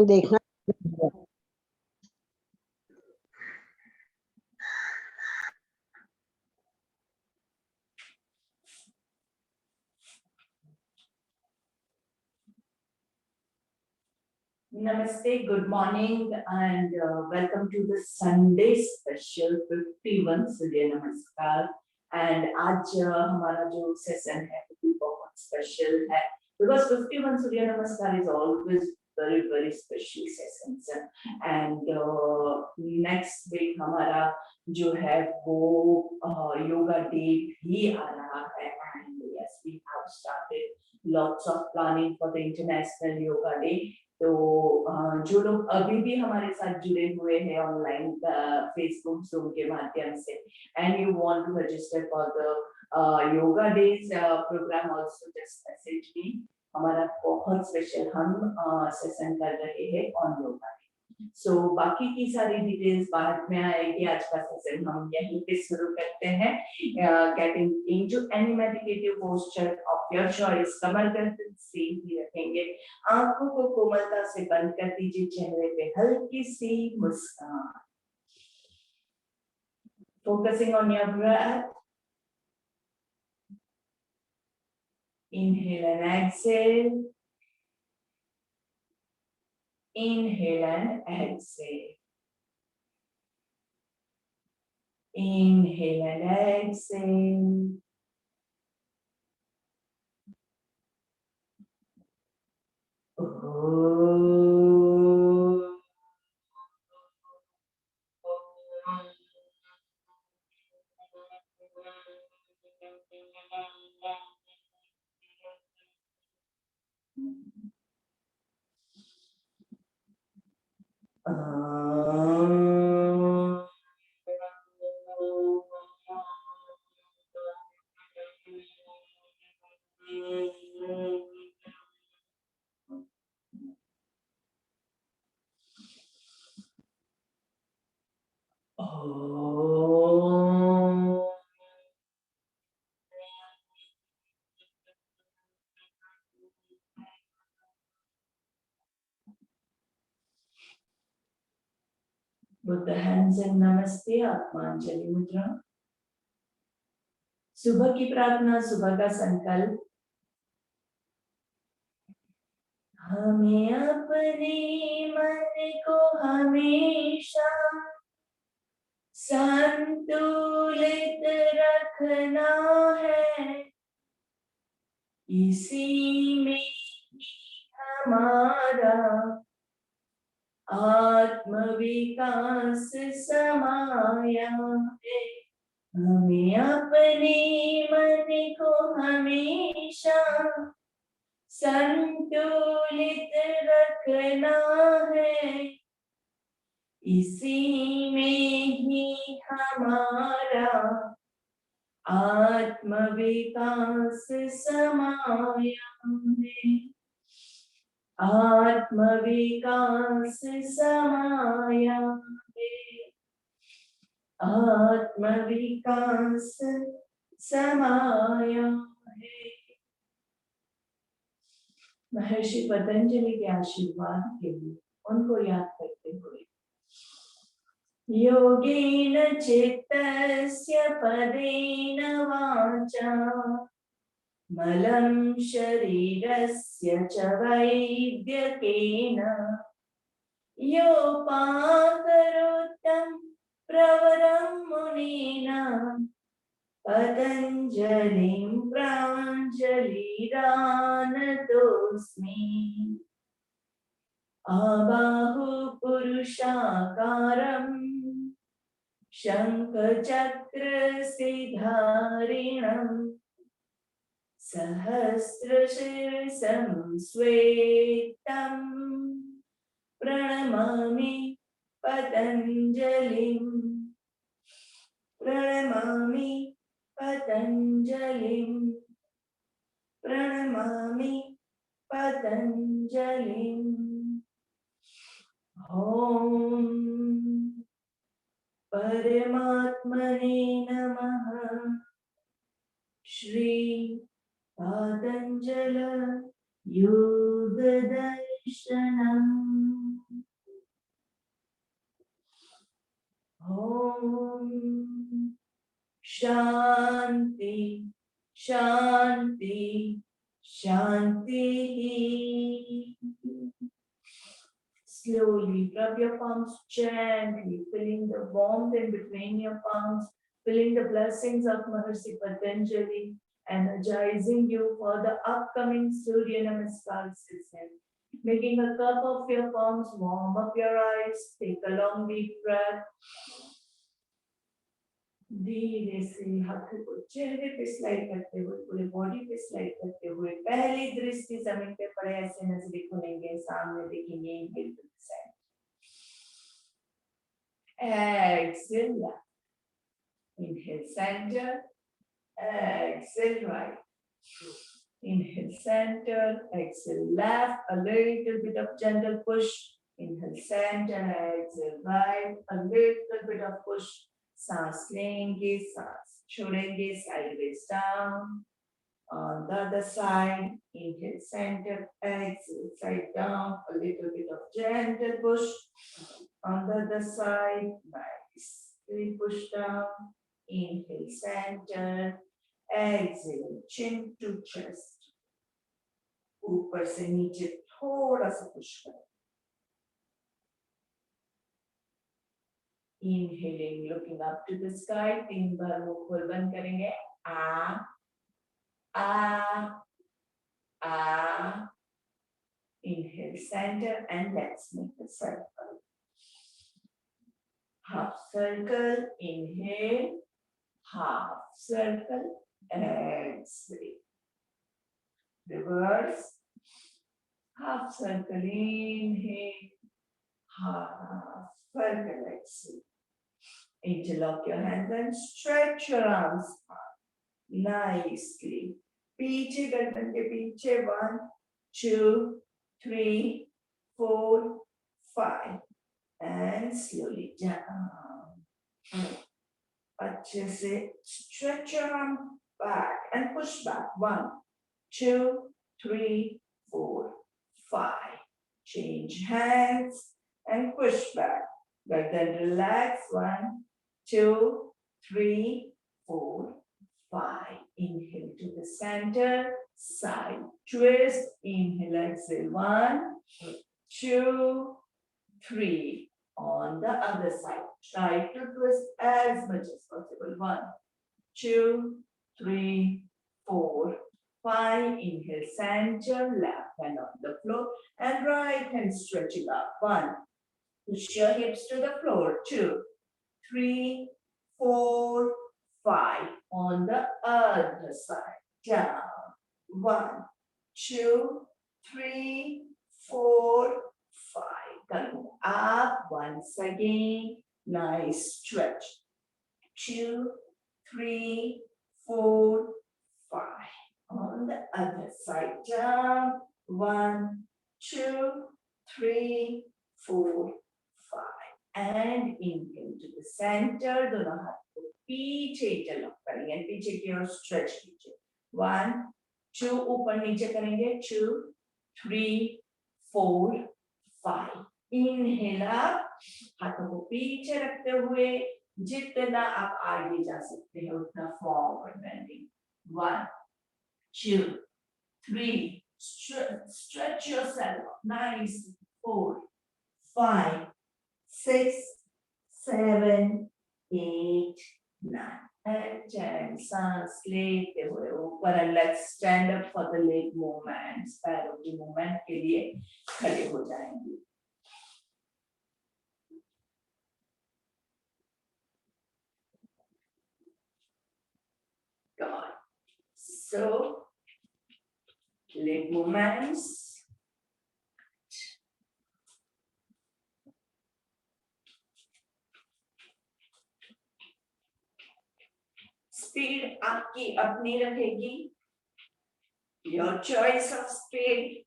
देखना। Namaste, good morning, and welcome to the Sunday special 51 सूर्य नमस्कार. And आज हमारा जो सेशन है वो भी बहुत स्पेशल है because 51 सूर्य नमस्कार is always very special sessions. And next week हमारा जो है वो योगा डे भी आ रहा है. And yes, we have started lots of planning for the International Yoga Day. तो जो लोग अभी भी हमारे साथ जुड़े हुए हैं ऑनलाइन फेसबुक जूम के माध्यम से and you want to register for the yoga days programme also just message me. हमारा बहुत स्पेशल हम सेशन कर रहे हैं ऑन योगा. सो बाकी की सारी डिटेल्स बाद में आएगी. आज का सेशन हम यहीं पे शुरू करते हैं. Getting into any meditative posture of your choice. कमर गर्दन सीधी रखेंगे, आंखों को कोमलता से बंद कर दीजिए, चेहरे पे हल्की सी मुस्कान. Focusing on your breath. Inhale and exhale. Inhale and exhale. Inhale and exhale. Put the hands in Namaste, Atmanjali Mudra. सुबह की प्रार्थना, सुबह का संकल्प. हमें अपने मन को हमेशा संतुलित रखना है. इसी में ही हमारा आत्मविकास समाया है. हमें अपने मन को हमेशा संतुलित रखना है. इसी में ही हमारा आत्मविकास समाया है. आत्मविकास समाया है. आत्मविकास समाया है. महर्षि पतंजलि के आशीर्वाद के लिए उनको याद करते हुए. योगेन चित्तस्य पदेन वाचा मलं शरीरस्य च वैद्यकेन योपाकरोत्तं प्रवरं मुनिना पतञ्जलिं प्राञ्जलिरानतोऽस्मि. आबाहु पुरुषाकारं शङ्खचक्रसिधारिणं सहस्रशीर्षं श्वेतं प्रणमामि पतञ्जलिं. प्रणमामि पतञ्जलिं. प्रणमामि पतञ्जलिं. ओम परमात्मने नमः. श्री पतञ्जल योग दर्शनम्. Shanti, Shanti, Shanti. Slowly rub your palms gently, feeling the warmth in between your palms, feeling the blessings of Maharishi Patanjali, energizing you for the upcoming Surya Namaskar session. Making a cup of your palms, warm up your eyes, take a long deep breath. धीरे से हाथों को चेहरे पे slide करते हुए पूरे body पे स्लाइड करते हुए पहली दृष्टि जमीन पे पड़े ऐसे नजरें खुलेंगे सामने देखेंगे inhale to the side exhale left inhale center exhale right inhale center exhale left a little bit of gentle push inhale center exhale right a little bit of push सांस लेंगे सांस छोड़ेंगे sideways down on the other side inhale center exhale side down a little bit of gentle push on the other side nice push down inhale center exhale chin to chest ऊपर से नीचे थोड़ा सा push करें Inhaling, looking up to the sky. 3 बार मुंह खोल बंद करेंगे. Inhale, center, and let's make a circle. Half circle. Inhale. Half circle. Exhale. Reverse. Half circle. Inhale. Half circle. Exhale. Interlock your hands and stretch your arms out nicely. पीछे गर्दन के पीछे 1, 2, 3, 4, 5 and slowly down. अच्छे से stretch your arm back and push back. 1, 2, 3, 4, 5. Change hands and push back. Gardan relax. 1, 2, 3, 4, 5. Inhale to the center, side twist. Inhale, exhale. 1, 2, 3. On the other side, try to twist as much as possible. 1, 2, 3, 4, 5. Inhale, center, left hand on the floor, and right hand stretching up. 1. Push your hips to the floor. 2, 3, 4, 5. On the other side. Down. 1, 2, 3, 4, 5. Coming up once again. Nice stretch. 2, 3, 4, 5. On the other side. Down. 1, 2, 3, 4, 5. And inhale to the center. दोनों हाथ को पीछे interlock करेंगे. पीछे की ओर stretch कीजिए. 1, 2 ऊपर नीचे करेंगे. 2, 3, 4, 5. Inhale up. हाथों को पीछे रखते हुए जितना आप आगे जा सकते हैं उतना forward bending. 1, 2, 3. Stretch yourself. Nice. 4, 5, 6, 7, 8, 9. And 10. सांस लेते हुए ऊपर. And let's stand up for the leg movements. पैरों की मूवमेंट के लिए खड़े हो जाएंगे. Come on. So, leg movements. Speed आपकी अपनी रहेगी. Your choice of speed.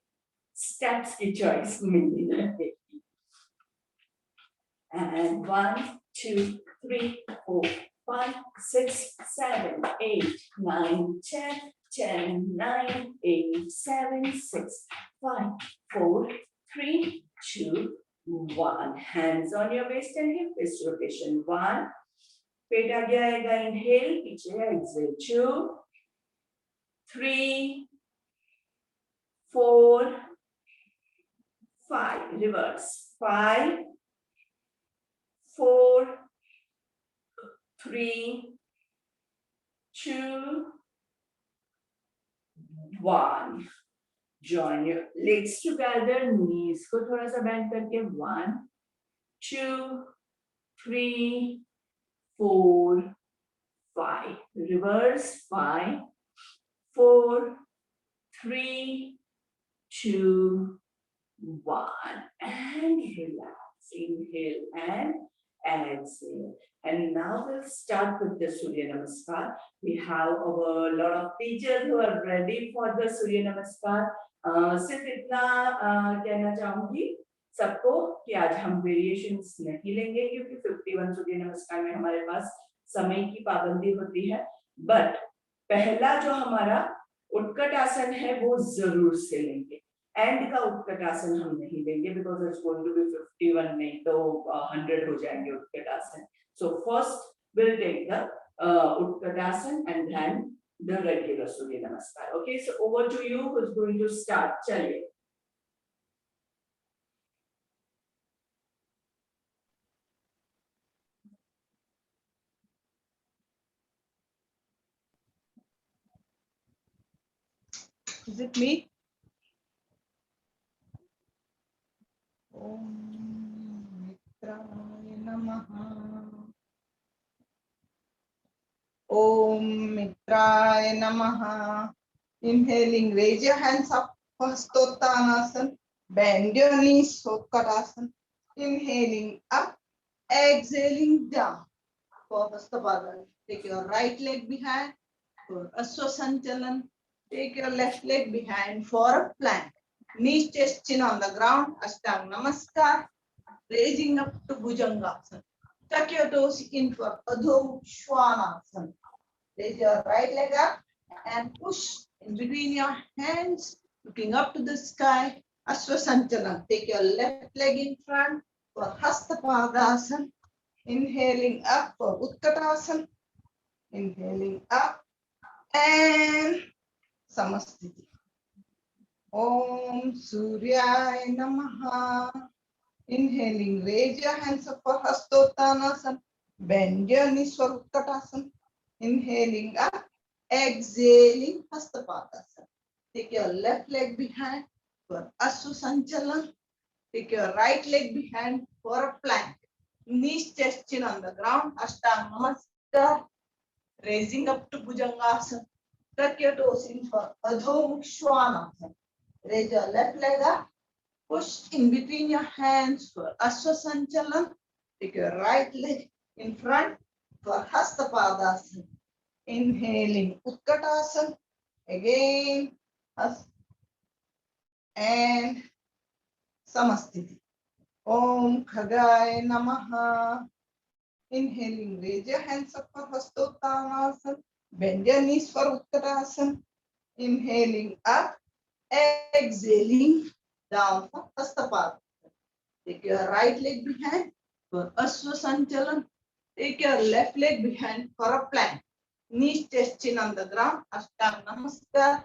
Steps की choice मेरी रहेगी. And 1, 2, 3, 4, 5, 6, 7, 8, 9, 10, 10, 9, 8, 7, 6, 5, 4, 3, 2, 1. Hands on your waist and hip. Wrist rotation. 1, पेट आगे आएगा, इनहेल, पीछे Excel, 2 3 4 5, reverse, 5 4 3 2 1. Join your legs together, knees को थोड़ा सा bend करके, 1 2 3 4 5, reverse, 5 4 3 2 1, and relax, inhale and exhale. And now we'll start with the Surya Namaskar. We have a lot of teachers who are ready for the Surya Namaskar. सिर्फ इतना कहना चाहूंगी सबको कि आज हम वेरिएशंस नहीं लेंगे क्योंकि 51 सूर्य नमस्कार में हमारे पास समय की पाबंदी होती है, बट पहला जो हमारा उत्कट आसन है वो जरूर से लेंगे. एंड का उत्कट आसन हम नहीं लेंगे because it's going to be 51, नहीं तो 100 हो जाएंगे उत्कट आसन. So first will take the उत्कट आसन and then the regular Surya Namaskar. Okay, so over to you, who's going to start? Chaliye. Is it me? Om Mitraya Namaha. Om Mitraya Namaha. Inhaling, raise your hands up for Stottanasana. Bend your knees for Utkatasana. Inhaling up, exhaling down for Hastapad. Take your right leg behind for Aswasanchalan. Take your left leg behind for a plank. Knees, chest, chin on the ground. Ashtanga Namaskar. Raising up to Bhujangasana. Tuck your toes in for Adho Svanasana. Raise your right leg up and push in between your hands, looking up to the sky. Aswasanchalan. Take your left leg in front for Hastapadasana. Inhaling up for Utkatasana. Inhaling up and Samastiti. Om Suryaya Namaha. Inhaling, raise your hands up for Hastottanasana. Bend your knees for Utkatasana. Inhaling up, exhaling Hastapadasana. Take your left leg behind for Aswasanchalan. Take your right leg behind for a plank. Knees, chest, chin on the ground. Ashtanga Namaskar. Raising up to Bhujangasana. Tuck your toes in for Adho Svanasana. Raise your left leg up. Push in between your hands for Aswasanchalan. Take your right leg in front for Hastapadasana. Inhaling Utkatasana. Again. And Samastiti. Om Khagaya Namaha. Inhaling, raise your hands up for Hastottanasana. Bend your knees for Utkatasana. Inhaling up, exhaling down for Hastapadasana. Take your right leg behind for Aswasanchalan. Take your left leg behind for a plank. Knees, chest, chin on the ground. Ashtanga Namaskar.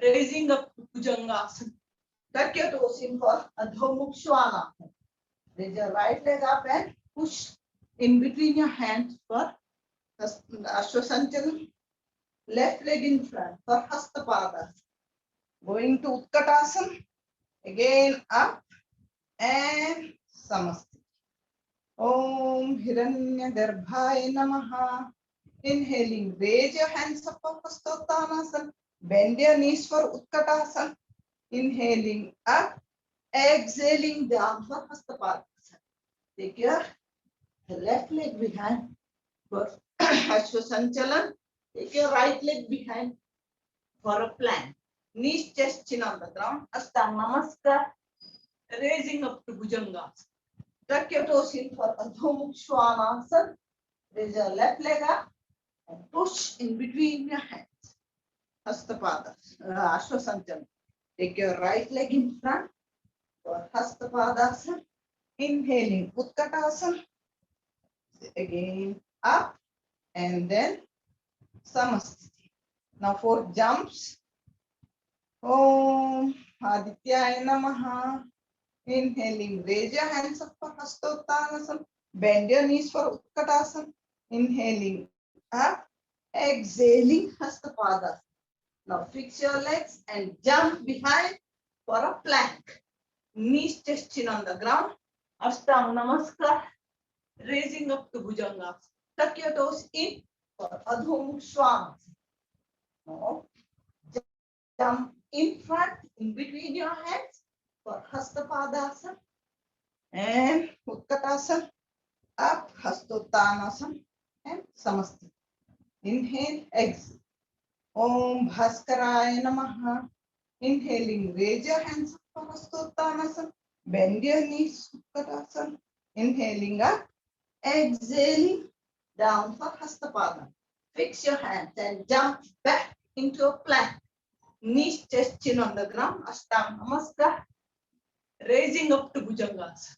Raising up to Bhujangasana. Tuck your toes in for Adho Svanasana. Raise your right leg up and push in between your hands for Aswasanchalan. Left leg in front for Hastapadasana. Going to Utkatasana. Again up and Samastiti. Om Hiranyagarbhaya Namaha. Inhaling, raise your hands up for Hastottanasana. Bend your knees for Utkatasana. Inhaling up, exhaling down for Hastapadasana. Take your left leg behind for Aswasanchalan. Take your right leg behind for a plank. Knees, chest, chin on the ground. Ashtanga Namaskar. Raising up to Bhujangasana. Tuck your toes in for Adho Svanasana. Raise your left leg up and push in between your hands. Hastapadasana. Aswasanchalan. Take your right leg in front for Hastapadasana. Inhaling Utkatasana. Again up, and then Samasthiti. Now for jumps. Om Adityaya Namaha. Inhaling, raise your hands up for Hastottanasana. Bend your knees for Utkatasana. Inhaling up, exhaling Hastapadasana. Now fix your legs and jump behind for a plank. Knees, chest, chin on the ground. Ashtanga Namaskar. Raising up to Bhujangasana. Tuck your toes in for Adho Mukha Svanasana. Now jump in front, in between your hands for Hastapadasana and Utkatasana. Up, Hastottanasana and Samasthiti. Inhale, exhale. Om Bhaskaraya Namaha. Inhaling, raise your hands up for Hastottanasana. Bend your knees, Utkatasana. Inhaling up, exhaling down for Hastapadasana. Fix your hands and jump back into a plank. Knees, chest, chin on the ground. Ashtanga Namaskar. Raising up to Bhujangasana.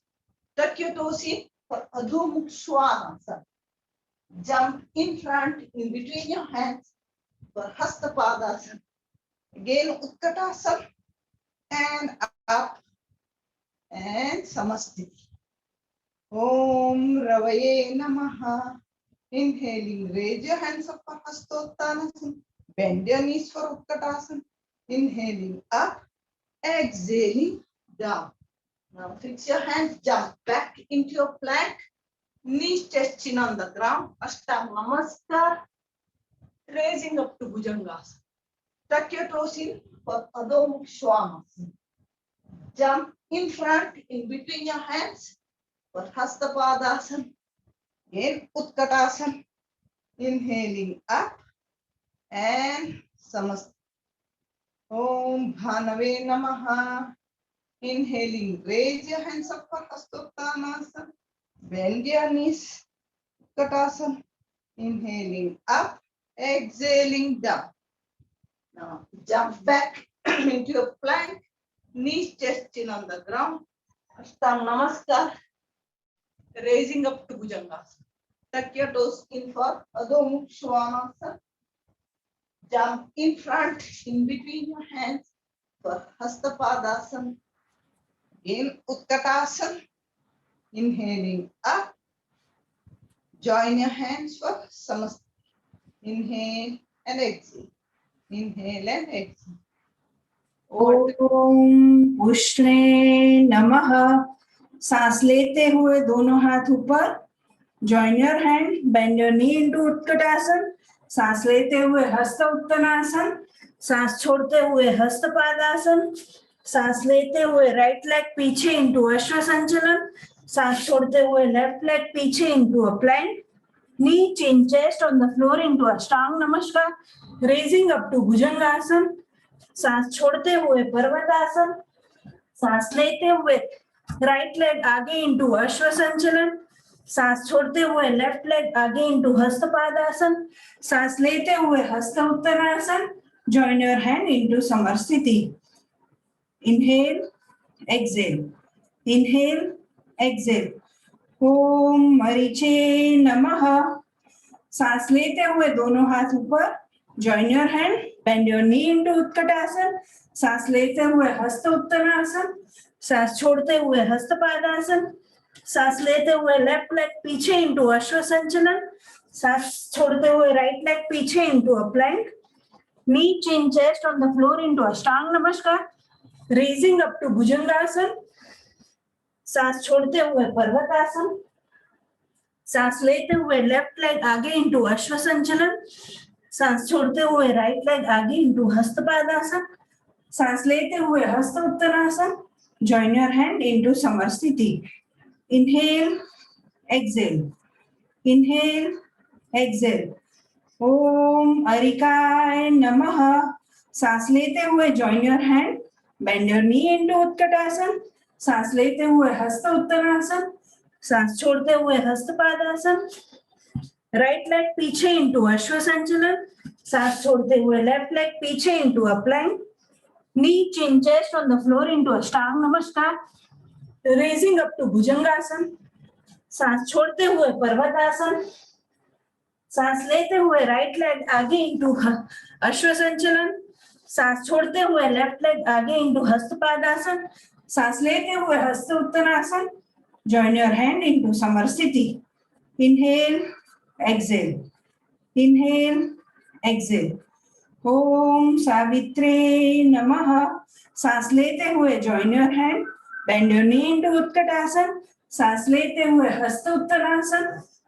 Tuck your toes in for Adho Mukha Svanasana. Jump in front, in between your hands for Hastapadasana. Again, Utkatasana and up and Samasthiti. Om Ravaye Namaha. Inhaling, raise your hands up for Hastottanasana. Bend your knees for Utkatasana. Inhaling up, exhaling down. Now fix your hands, jump back into your plank. Knees, chest, chin on the ground. Ashtanga Namaskar. Raising up to Bhujangasana. Tuck your toes in for Adho Mukha Svanasana. Jump in front, in between your hands for Hastapadasana. Again, Utkatasana. Inhaling up and Samasthiti. Om Bhanave Namaha. Inhaling, raise your hands up for Hastottanasana. Bend your knees, Utkatasana. Inhaling up, exhaling down. Now jump back into your plank. Knees, chest, chin on the ground. Ashtanga Namaskar. Raising up to Bhujangasana. Tuck your toes in for Adho Mukha Svanasana. Jump in front, in between your hands for Hastapadasana. Again, Utkatasana. Inhaling up. Join your hands for Samasthiti. Inhale and exhale. Inhale and exhale. ओम उष्णे नमः। सांस लेते हुए दोनों हाथ ऊपर, join your hand, bend your knee into Utkatasana. सांस लेते हुए हस्त उत्तनासन, सांस छोड़ते हुए हस्तपादासन। सांस लेते हुए राइट लेग पीछे इनटू अश्व संचलन, सांस छोड़ते हुए लेफ्ट लेग पीछे into a plank. knee chin chest on the floor into Ashtanga Namaskar, raising up to Bhujangasana. सांस छोड़ते हुए पर्वतासन, सांस लेते हुए राइट लेग आगे इंटू अश्व संचलन, सांस छोड़ते हुए लेफ्ट लेग आगे इंटू हस्तपादासन, सांस लेते हुए हस्त uttarasana, join your hand into Samasthiti. Inhale, exhale, inhale, exhale. ओम मरीचे नमः। सांस लेते हुए दोनों हाथ ऊपर, join your hand, bend your knee into Utkatasana. सांस लेते हुए हस्त उत्तरासन, सांस छोड़ते हुए हस्तपादासन, सांस लेते हुए लेफ्ट लेग पीछे इनटू अश्व संचलन, सांस छोड़ते हुए राइट लेग पीछे into a plank. Knee chin chest on the floor into अष्टांग नमस्कार, रेजिंग अप टू भुजंगासन। सांस छोड़ते हुए पर्वतासन, सांस लेते हुए लेफ्ट लेग आगे इंटू अश्व संचलन, सांस छोड़ते हुए राइट लेग आगे इंटू हस्तपादासन, सांस लेते हुए हस्त उत्तरासन, जॉइन योर हैंड इंटू समरस्थिति। Inhale, exhale, inhale, exhale. ओम अरिकाय नमः। सांस लेते हुए join your hand, bend your knee into उत्कटासन, सांस लेते हुए हस्त उत्तरासन, सांस छोड़ते हुए हस्तपादासन, राइट लेग पीछे इंटू अश्व संचलन, सांस छोड़ते हुए लेफ्ट लेग पीछे into a plank. Knee chin chest on the floor into अष्टांग नमस्कार, रेजिंग अप टू भुजंगासन। सांस छोड़ते हुए पर्वतासन, सांस लेते हुए राइट लेग आगे इंटू अश्व संचलन, सांस छोड़ते हुए लेफ्ट लेग आगे इंटू हस्तपादासन, सांस लेते हुए हस्त uttarasana, join your hand into samarstiti, inhale, exhale, inhale, exhale. ओम सावित्रे नमः। सांस लेते हुए join your hand, bend your knee into Utkatasana, सांस लेते हुए हस्त उत्तरासन,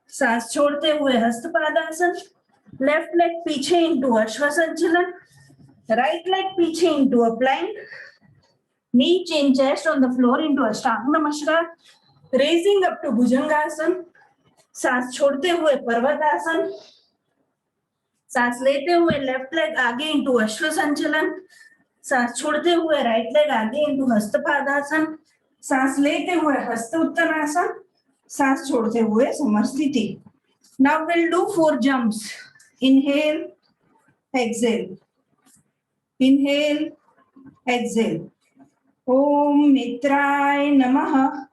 सांस छोड़ते हुए हस्तपादासन, लेफ्ट लेग पीछे इंटू अश्व संचलन, राइट लेग पीछे into a plank, knee chin chest on the floor into ashtanga namaskar, raising up to bhujangasan, सांस छोड़ते हुए पर्वतासन, सांस लेते हुए लेफ्ट लेग आगे इंटू अश्व संचलन, सांस छोड़ते हुए राइट लेग आगे इंटू हस्तपादासन, सांस लेते हुए हस्त उत्तरासन, सांस छोड़ते हुए समरस्थिति. Now we'll do 4 jumps. Inhale, exhale, inhale, exhale. Om Mitraय नमः.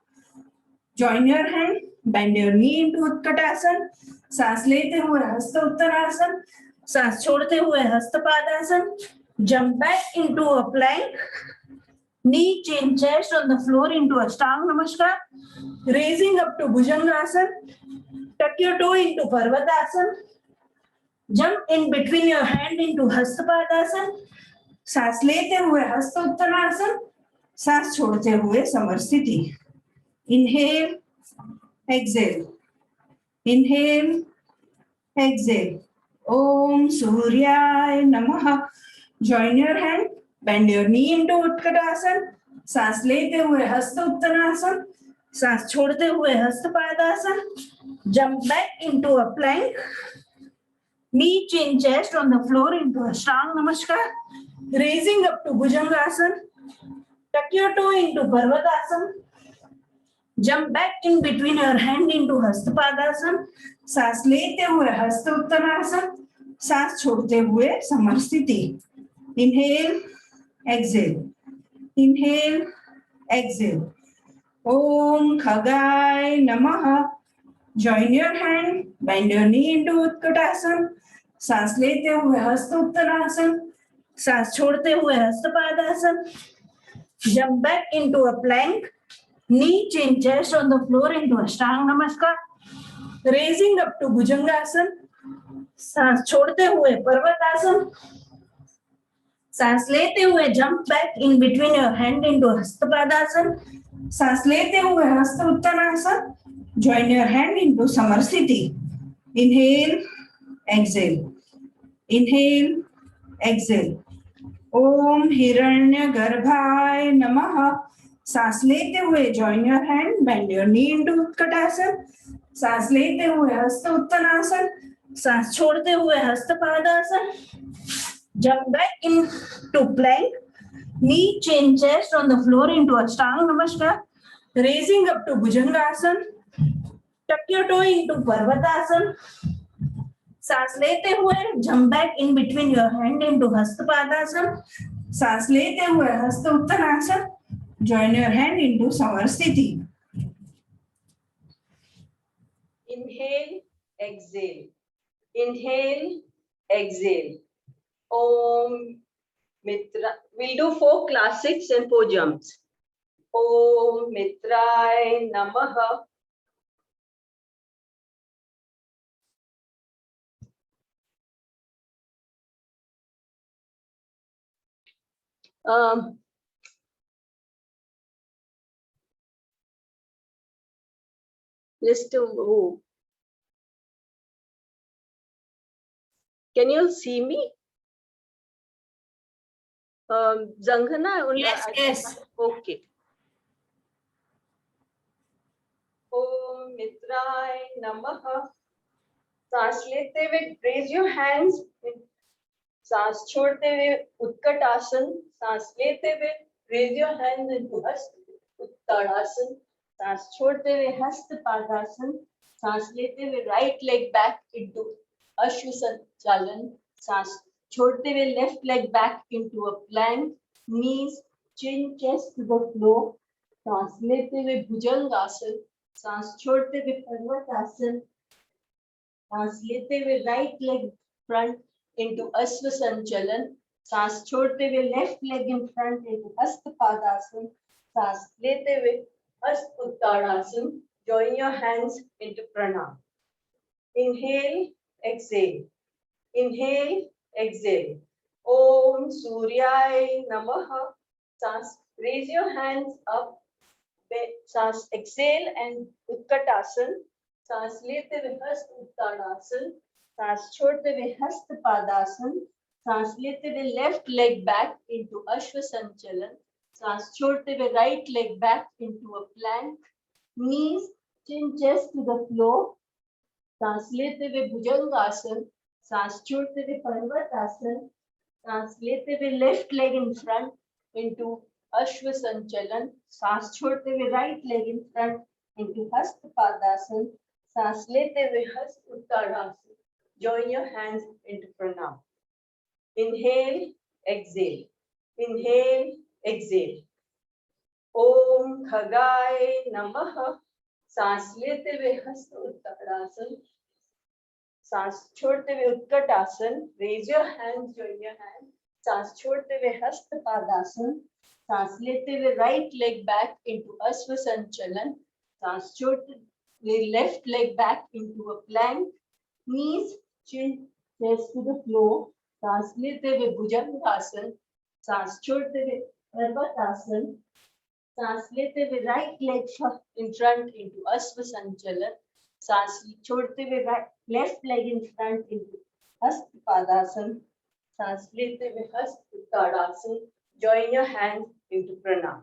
Join your hand, bend your knee into Utkatasana, सांस लेते हुए हस्त उत्तरासन, सांस छोड़ते हुए Hastapadasana, jump back into a plank, knee chin chest on the floor into ashtanga namaskar, raising up to bhujangasan, tuck your toe into parvatasan, jump in between your hand into hastapadasan, सांस लेते हुए हस्त उत्तरासन, सांस छोड़ते हुए समरस्थिति. Inhale, exhale, inhale, exhale. Om Suryay Namaha. Join your hand, bend your knee into Utkatasana, सांस लेते हुए हस्त उत्तरासन, सांस छोड़ते हुए Hastapadasana, jump back into a plank, knee chin chest on the floor into ashtanga namaskar, raising up to bhujangasan, tuck your toe into parvatasan, jump back in between your hand into hastapadasan, सांस लेते हुए हस्त उत्तरासन, सांस छोड़ते हुए समरस्थिति. Inhale, exhale, inhale, exhale. Om Khagaय नमः. Join your hand, bend your knee into Utkatasana, सांस लेते हुए हस्त उत्तरासन, सांस छोड़ते हुए Hastapadasana, jump back into a plank, knee chin chest on the floor into ashtanga namaskar, raising up to bhujangasan, सांस छोड़ते हुए पर्वतासन, सांस लेते हुए jump back in between your hand into hastapadasan, सांस लेते हुए हस्त uttarasana, join your hand into samarstiti. Inhale, exhale, inhale, exhale. Om Hiranyagarbhaय नमः. सांस लेते हुए join your hand, bend your knee into Utkatasana, सांस लेते हुए हस्त उत्तरासन, सांस छोड़ते हुए Hastapadasana, jump back into plank, knee chin chest on the floor into ashtanga namaskar, raising up to bhujangasan, tuck your toe into parvatasan, सांस लेते हुए jump back in between your hand into hastapadasan, सांस लेते हुए हस्त uttarasana, join your hand into samarstiti. Inhale, exhale. Inhale, exhale. Om Mitra. We'll do 4 classics and 4 jumps. Om Mitraय Namaha. Just to move. Can you see me? Zanghana? Yes, yes. Okay. Om Mitraय Namaha. सांस लेते हुए raise your hands. सांस छोड़ते हुए उत्कट आसन. सांस लेते हुए raise your hands into uttarasana. सांस छोड़ते हुए हस्तपादासन. सांस लेते हुए right leg back into अश्व संचालन. सांस छोड़ते हुए left leg back into a plank. Knees, chin, chest to the floor. सांस लेते हुए भुजंगासन. सांस छोड़ते हुए पर्वतासन. सांस लेते हुए right leg front into Ashwa Sanchalan. सांस छोड़ते हुए left leg in front into Hastapadasan. सांस लेते हुए Hast Uttarasan. Join your hands into Pranam. Inhale, exhale. Inhale, exhale. Om Suryaya Namaha. सांस raise your hands up. सांस exhale and Utkatasana. सांस लेते हुए हस्त उत्तानासन. सांस छोड़ते हुए हस्त पादासन. सांस लेते हुए लेफ्ट लेग बैक into अश्व संचलन. सांस छोड़ते हुए right leg back into a plank. Knees chin chest to the floor. सांस लेते हुए भुजंगासन. सांस छोड़ते हुए पर्वतासन. सांस लेते हुए left leg in front into अश्व संचलन. सांस छोड़ते हुए right leg in front into हस्त पादासन. सांस लेते हुए हस्त Uttanasana. Join your hands into pranam. Inhale, exhale. Inhale, exhale. Om Khagaya Namaha. सांस लेते हुए हस्त उत्तानासन. सांस छोड़ते हुए Utkatasana. Raise your hands, join your hands. सांस छोड़ते हुए हस्त पादासन. सांस लेते हुए राइट लेग बैक into अश्व संचलन. सांस छोड़ते हुए left leg back into a plank. Knees chin chest to the floor. सांस लेते हुए भुजंगासन. सांस छोड़ते हुए पर्वतासन. सांस लेते हुए right leg in front into अश्व संचलन. सांस छोड़ते हुए left leg in front into हस्त पादासन. सांस लेते हुए हस्त Uttanasana. Join your hands into pranam.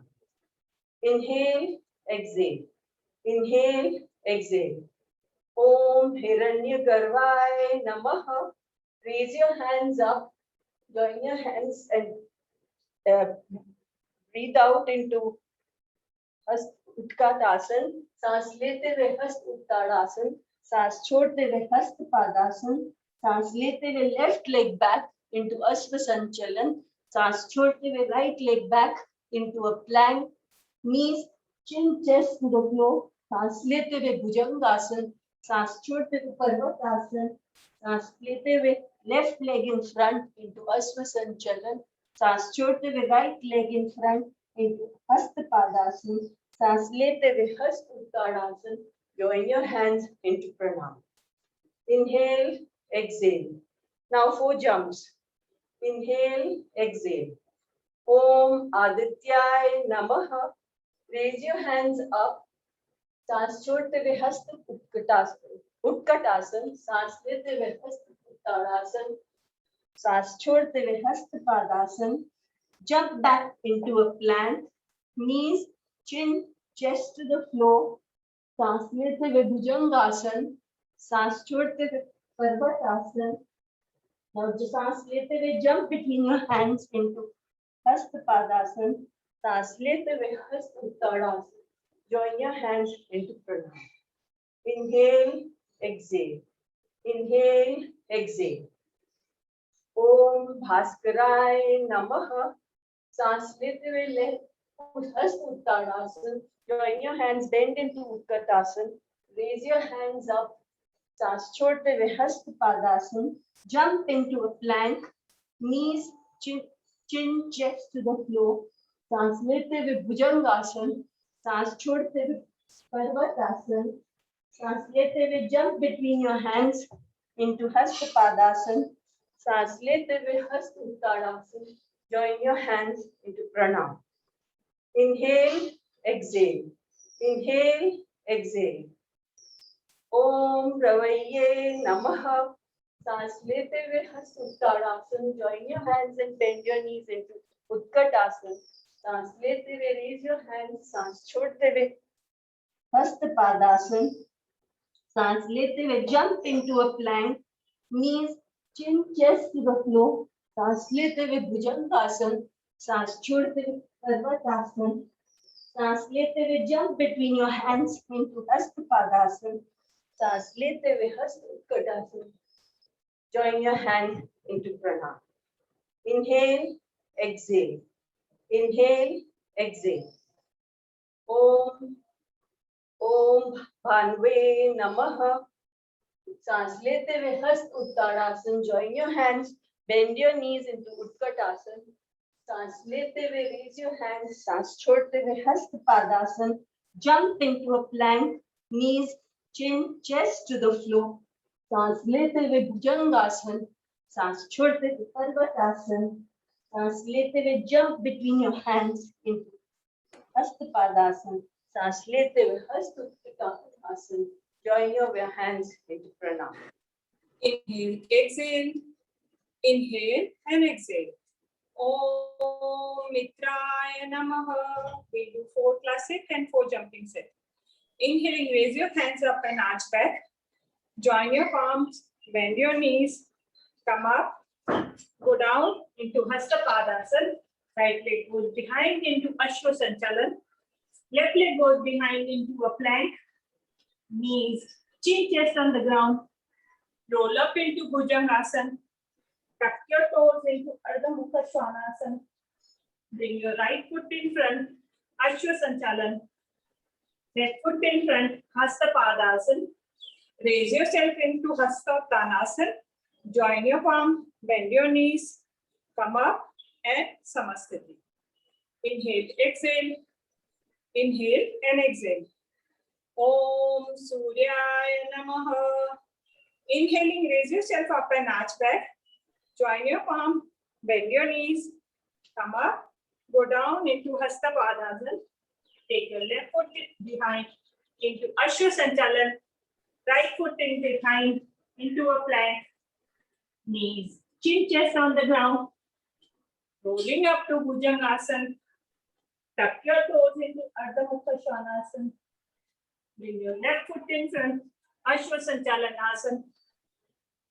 Inhale, exhale. Inhale, exhale. Om Hiranyagarbhaya Namaha. Raise your hands up. Join your hands and breathe out into हस्त उत्कातासन. सांस लेते हुए हस्त उत्तानासन. सांस छोड़ते हुए हस्त पादासन. सांस लेते हुए लेफ्ट लेग बैक into अश्व संचलन. सांस छोड़ते हुए right leg back into a plank. Knees chin chest to the floor. सांस लेते हुए भुजंगासन. सांस छोड़ते हुए पर्वतासन. सांस लेते हुए left leg in front into अश्व संचलन. सांस छोड़ते हुए right leg in front into हस्त पादासन. सांस लेते हुए हस्त Uttanasana. Join your hands into pranam. Inhale, exhale. Now 4 jumps. Inhale, exhale. Om Adityaya Namaha. Raise your hands up. सांस छोड़ते हुए हस्त उत्कटासन. उत्कटासन. सांस लेते हुए हस्त उत्तानासन. सांस छोड़ते हुए हस्त Padasana. Jump back into a plank. Knees chin chest to the floor. सांस लेते हुए भुजंगासन. सांस छोड़ते हुए पर्वतासन. Now सांस लेते हुए jump between your hands into Hastapadasana. सांस लेते हुए हस्त Uttanasana. Join your hands into pranam. Inhale, exhale. Inhale, exhale. Om Bhaskaraya Namaha. सांस लेते हुए हस्त Uttanasana. Join your hands, bend into Utkatasana. Raise your hands up. सांस छोड़ते हुए हस्त Padasana. Jump into a plank. Knees chin chest to the floor. सांस लेते हुए भुजंगासन. सांस छोड़ते हुए पर्वतासन. सांस लेते हुए jump between your hands into Hastapadasan. सांस लेते हुए हस्त Uttanasana. Join your hands into pranam. Inhale, exhale. Inhale, exhale. Om Ravaye Namaha. सांस लेते हुए हस्त Uttanasana. Join your hands and bend your knees into Utkatasana. सांस लेते हुए raise your hands. सांस छोड़ते हुए हस्तपादासन. सांस लेते हुए jump into a plank. Knees chin chest to the floor. सांस लेते हुए भुजंगासन. सांस छोड़ते हुए पर्वतासन. सांस लेते हुए jump between your hands into Hastapadasana. सांस लेते हुए हस्त Utkatasana. Join your hand into pranam. Inhale, exhale. Inhale, exhale. Om Bhanve Namaha. सांस लेते हुए हस्त Uttanasana. Join your hands. Bend your knees into Utkatasana. सांस लेते हुए raise your hands. सांस छोड़ते हुए हस्त Padasana. Jump into a plank. Knees, chin, chest to the floor. सांस लेते हुए भुजंगासन. सांस छोड़ते हुए पर्वतासन. सांस लेते हुए jump between your hands into Hastapadasana. सांस लेते हुए हस्त Uttanasana. Join your hands into pranam. Inhale, exhale. Inhale and exhale. Om Mitraya Namaha. We'll do 4 classic and 4 jumping set. Inhaling, raise your hands up and arch back. Join your palms, bend your knees, come up, go down into Hastapadasana. Right leg goes behind into Ashwa Sanchalan. Left leg goes behind into a plank. Knees, chin, chest on the ground. Roll up into Bhujangasana. Tuck your toes into Ardha Mukha Svanasana. Bring your right foot in front, Ashwa Sanchalan. Left foot in front, Hastapadasana. Raise yourself into Hasta Uttanasana. Join your palm, bend your knees, come up and Samasthiti. Inhale, exhale. Inhale and exhale. Om Suryaya Namaha. Inhaling, raise yourself up and arch back. Join your palm, bend your knees, come up, go down into Hasta Padasana. Take your left foot behind into Ashwa Sanchalan. Right foot in behind into a plank. Knees, chin, chest on the ground. Rolling up to Bhujangasana. Tuck your toes into Ardha Mukha Svanasana. Bring your left foot in front, Ashwa Sanchalanasana.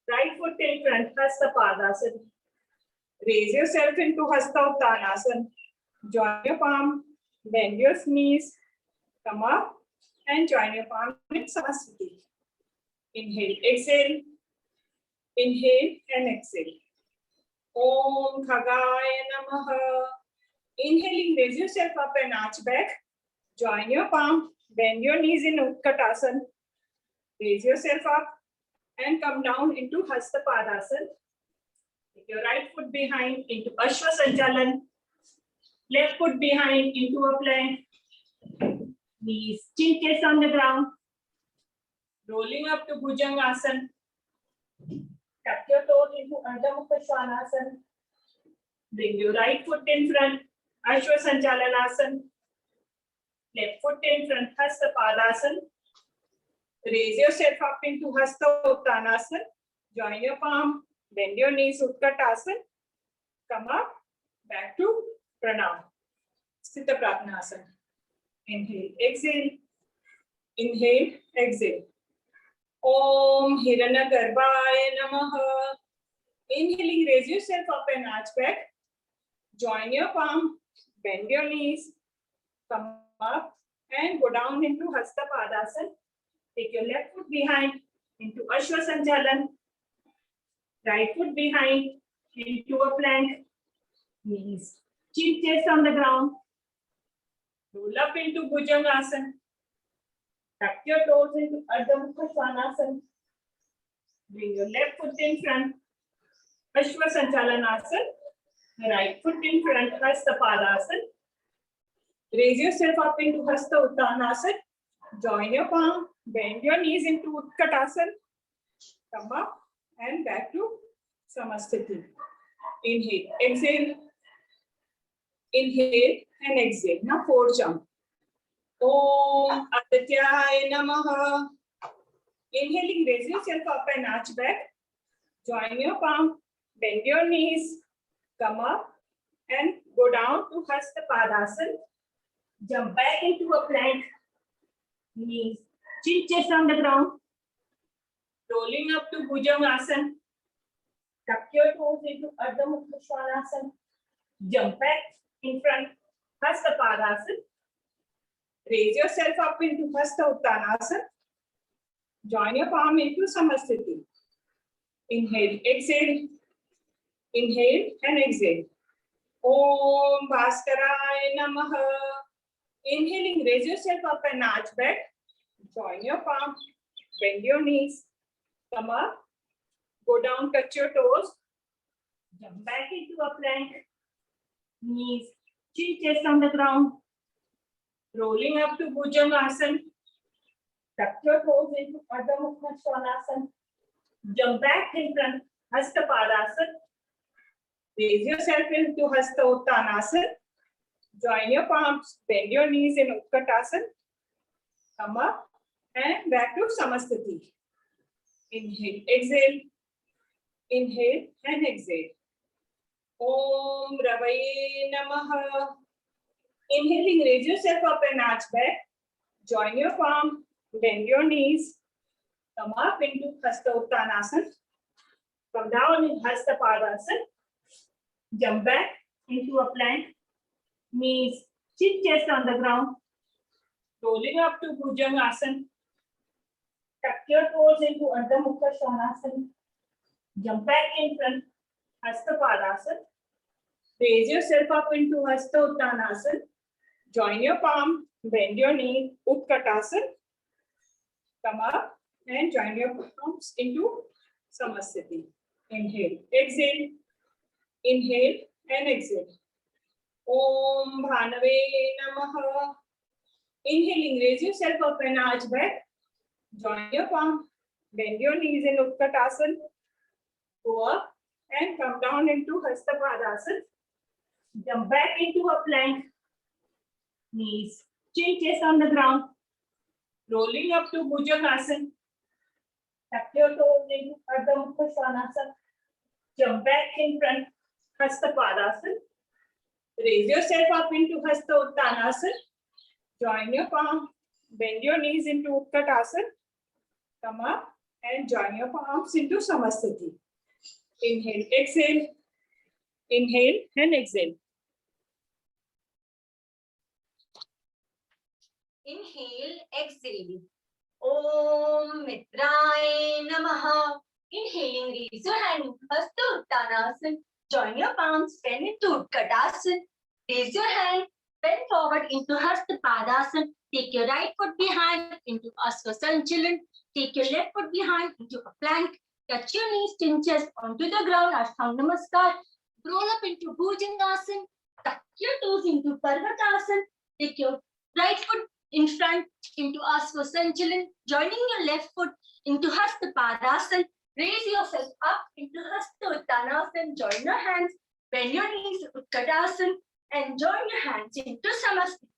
Right foot in front, Hasta Padasana. Raise yourself into Hasta Uttanasana. Join your palm, bend your knees, come up and join your palm in Samasthiti. Inhale, exhale. Inhale and exhale. Om Khagaya Namaha. Inhaling, raise yourself up and arch back. Join your palm, bend your knees in Utkatasana. Raise yourself up and come down into Hastapadasana. Take your right foot behind into Ashwa Sanchalan. Left foot behind into a plank. Knees, chin, chest on the ground. Rolling up to Bhujangasana. Tuck your toes into Ardha Mukha Svanasana. Bring your right foot in front, Ashwa Sanchalanasana. Left foot in front, Hasta Padasana. Raise yourself up into Hasta Uttanasana. Join your palm, bend your knees, Utkatasana. Come up, back to Pranam. Sthita Prapnasana. Inhale, exhale. Inhale, exhale. Om Hiranyagarbhaya Namaha. Inhaling, raise yourself up and arch back. Join your palm, bend your knees, come up and go down into Hasta Padasana. Take your left foot behind into Ashwa Sanchalan. Right foot behind into a plank. Knees, chin, chest on the ground. Roll up into Bhujangasana. Tuck your toes into Ardha Mukha Svanasana. Bring your left foot in front, Ashwa Sanchalanasana. Right foot in front, Hasta Padasana. Raise yourself up into Hasta Uttanasana. Join your palm, bend your knees into Utkatasana. Come up and back to Samasthiti. Inhale, exhale. Inhale and exhale. Now 4 jump. Om Adityaya Namaha. Inhaling, raise yourself up and arch back. Join your palm, bend your knees, come up and go down to Hasta Padasana. Jump back into a plank. Knees, chin, chest on the ground. Rolling up to Bhujangasana. Tuck your toes into Ardha Mukha Svanasana. Jump back in front, Hasta Padasana. Raise yourself up into Hasta Uttanasana. Join your palm into Samasthiti. Inhale, exhale. Inhale and exhale. Om Bhaskaraya Namaha. Inhaling, raise yourself up and arch back. Join your palm, bend your knees, Come up. Go down, touch your toes. Jump back into a plank. Knees, chin, chest on the ground. Rolling up to Bhujangasana. Tuck your toes into Ardha Mukha Svanasana. Jump back in front, Hasta Padasana. Raise yourself into Hasta Uttanasana. Join your palms, bend your knees in Utkatasana. Come up and back to Samasthiti. Inhale, exhale. Inhale and exhale. Om Ravaye Namaha. Inhaling, raise yourself up and arch back. Join your palm, bend your knees. Come up into Hasta Uttanasana. Come down in Hasta Padasana. Jump back into a plank. Knees, chin, chest on the ground. Rolling up to Bhujangasana. Tuck your toes into Ardha Mukha Svanasana. Jump back in front, Hasta Padasana. Raise yourself up into Hasta Uttanasana. Join your palm, bend your knee, Utkatasana. Come up and join your palms into Samasthiti. Inhale, exhale. Inhale and exhale. Om Bhanave Namaha. Inhaling, raise yourself up and arch back. Join your palm, bend your knees in Utkatasana. Go up and come down into Hasta Padasana. Jump back into a plank. Knees, chin, chest on the ground. Rolling up to Bhujangasana. Tuck your toes into Ardha Mukha Svanasana. Jump back in front, Hasta Padasana. Raise yourself up into Hasta Uttanasana. Join your palm, bend your knees into Utkatasana. Come up and join your palms into Samasthiti. Inhale, exhale. Inhale and exhale. Inhale, exhale. Om Mitraye Namaha. Inhaling, raise your hand into Hasta Uttanasana. Join your palms, bend into Utkatasana. Raise your hand, bend forward into Hasta Padasana. Take your right foot behind into Asvasanchalan. Take your left foot behind into a plank. Touch your knees, chin, chest onto the ground, Ashtanga Namaskar. Roll up into Bhujangasana. Tuck your toes into Parvatasana. Take your right foot in front into Asvasanchalan. Joining your left foot into Hasta Padasana. Raise yourself up into Hasta Uttanasana. Join your hands, bend your knees, Utkatasana, and join your hands into Samasthiti.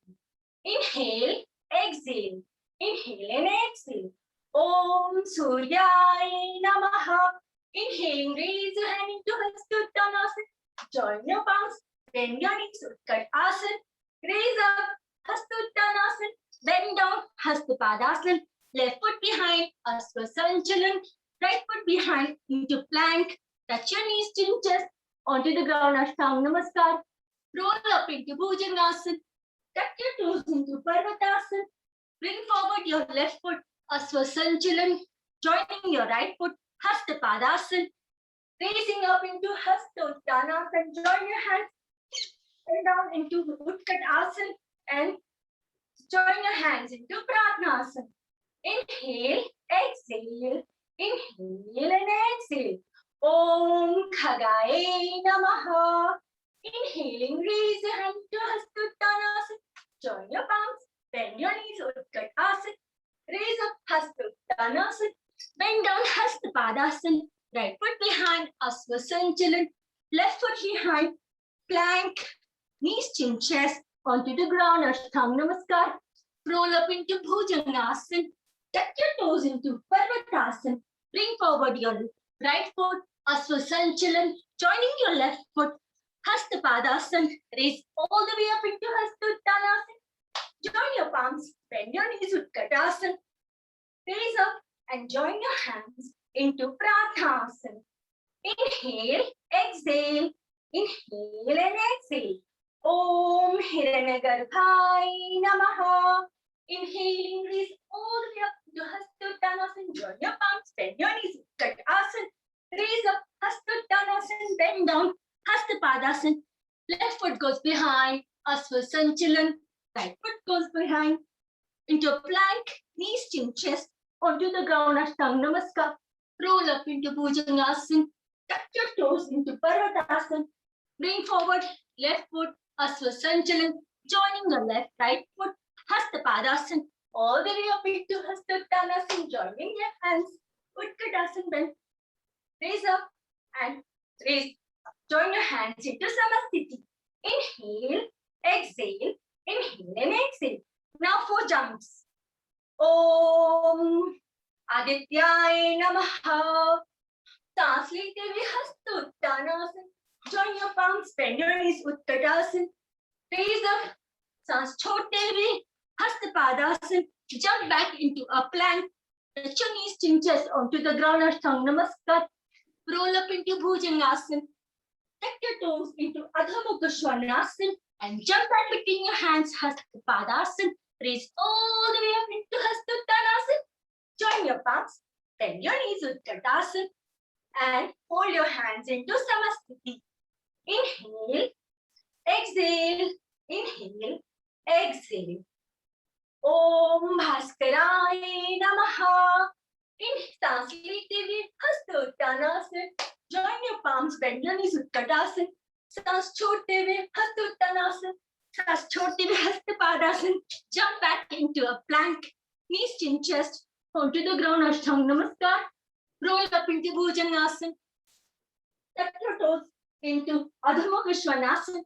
Inhale, exhale. Inhale and exhale. Om Suryaya Namaha. Inhaling, raise your hand into Hasta Uttanasana. Join your palms, bend your knees, Utkatasana. Raise up, Hasta Uttanasana. Bend down, Hasta Padasana. Left foot behind, Asvasanchalan. Right foot behind into plank. Touch your knees, chin, chest onto the ground, Ashtanga Namaskar. Roll up into Bhujangasana. Tuck your toes into Parvatasana. Bring forward your left foot, Asvasanchalan. Joining your right foot, Hasta Padasana. Raising up into Hasta Uttanasana. Join your hands and down into Utkatasana and join your hands into Pradhanasana. Inhale, exhale. Inhale and exhale. Om Khagaye Namaha. Inhaling, raise your hand to Hasta Uttanasana. Join your palms, bend your knees, Utkatasana. Raise up Hasta Uttanasana. Bend down Hasta Padasana. Right foot behind, Asvasanchalan. Left foot behind, plank. Knees, chin, chest onto the ground, Ashtanga Namaskar. Roll up into Bhujangasana. Tuck your toes into Parvatasana. Bring forward your right foot, Asvasanchalan. Joining your left foot, Hasta Padasana. Raise all the way up into Hasta Uttanasana. Join your palms, bend your knees, Utkatasana. Raise up and join your hands into Pradhanasana. Inhale, exhale. Inhale and exhale. Om Hiranyagarbhaya Namaha. Inhaling, raise all the way up to Hasta Uttanasana. Join your palms, bend your knees, Utkatasana. Raise up, Hasta Uttanasana, bend down, Hasta Padasana. Left foot goes behind, Asvasanchalan. Right foot goes behind into a plank, knees, chin, chest onto the ground, Ashtanga Namaskar. Roll up into Bhujangasana. Tuck your toes into Parvatasana. Bring forward left foot, Asvasanchalan, joining the left right foot, Hastapadasana, all the way up into Hastottanasana, joining your hands, Utkatasana bend, raise up and raise. Join your hands into Samasthiti. Inhale, exhale, inhale and exhale. Now 4 jumps. Om Adityaya Namaha. सांस लेते हुए हस्तोत्तानासन. Join your palms, bend your knees, Utkatasana. Raise up. सांस छोड़ते हुए Hastapadasana. Jump back into a plank. Touch your knees, chin chest onto the ground, Ashtanga Namaskar. Roll up into Bhujangasana. Tuck your toes into Adho Mukha Svanasana and jump back between your hands, Hastapadasana. Raise all the way up into Hastottanasana. Join your palms, bend your knees, Utkatasana. And hold your hands into Samasthiti. Inhale, exhale, inhale, exhale. Om Bhaskaraya Namaha. Inhale, सांस लेते हुए हस्तोत्तानासन. Join your palms, bend your knees, Utkatasana. सांस छोड़ते हुए हस्तोत्तानासन. सांस छोड़ते हुए Hastapadasana. Jump back into a plank. Knees, chin, chest onto the ground, Ashtanga Namaskar. Roll up into Bhujangasana. Tuck your toes into Adho Mukha Svanasana.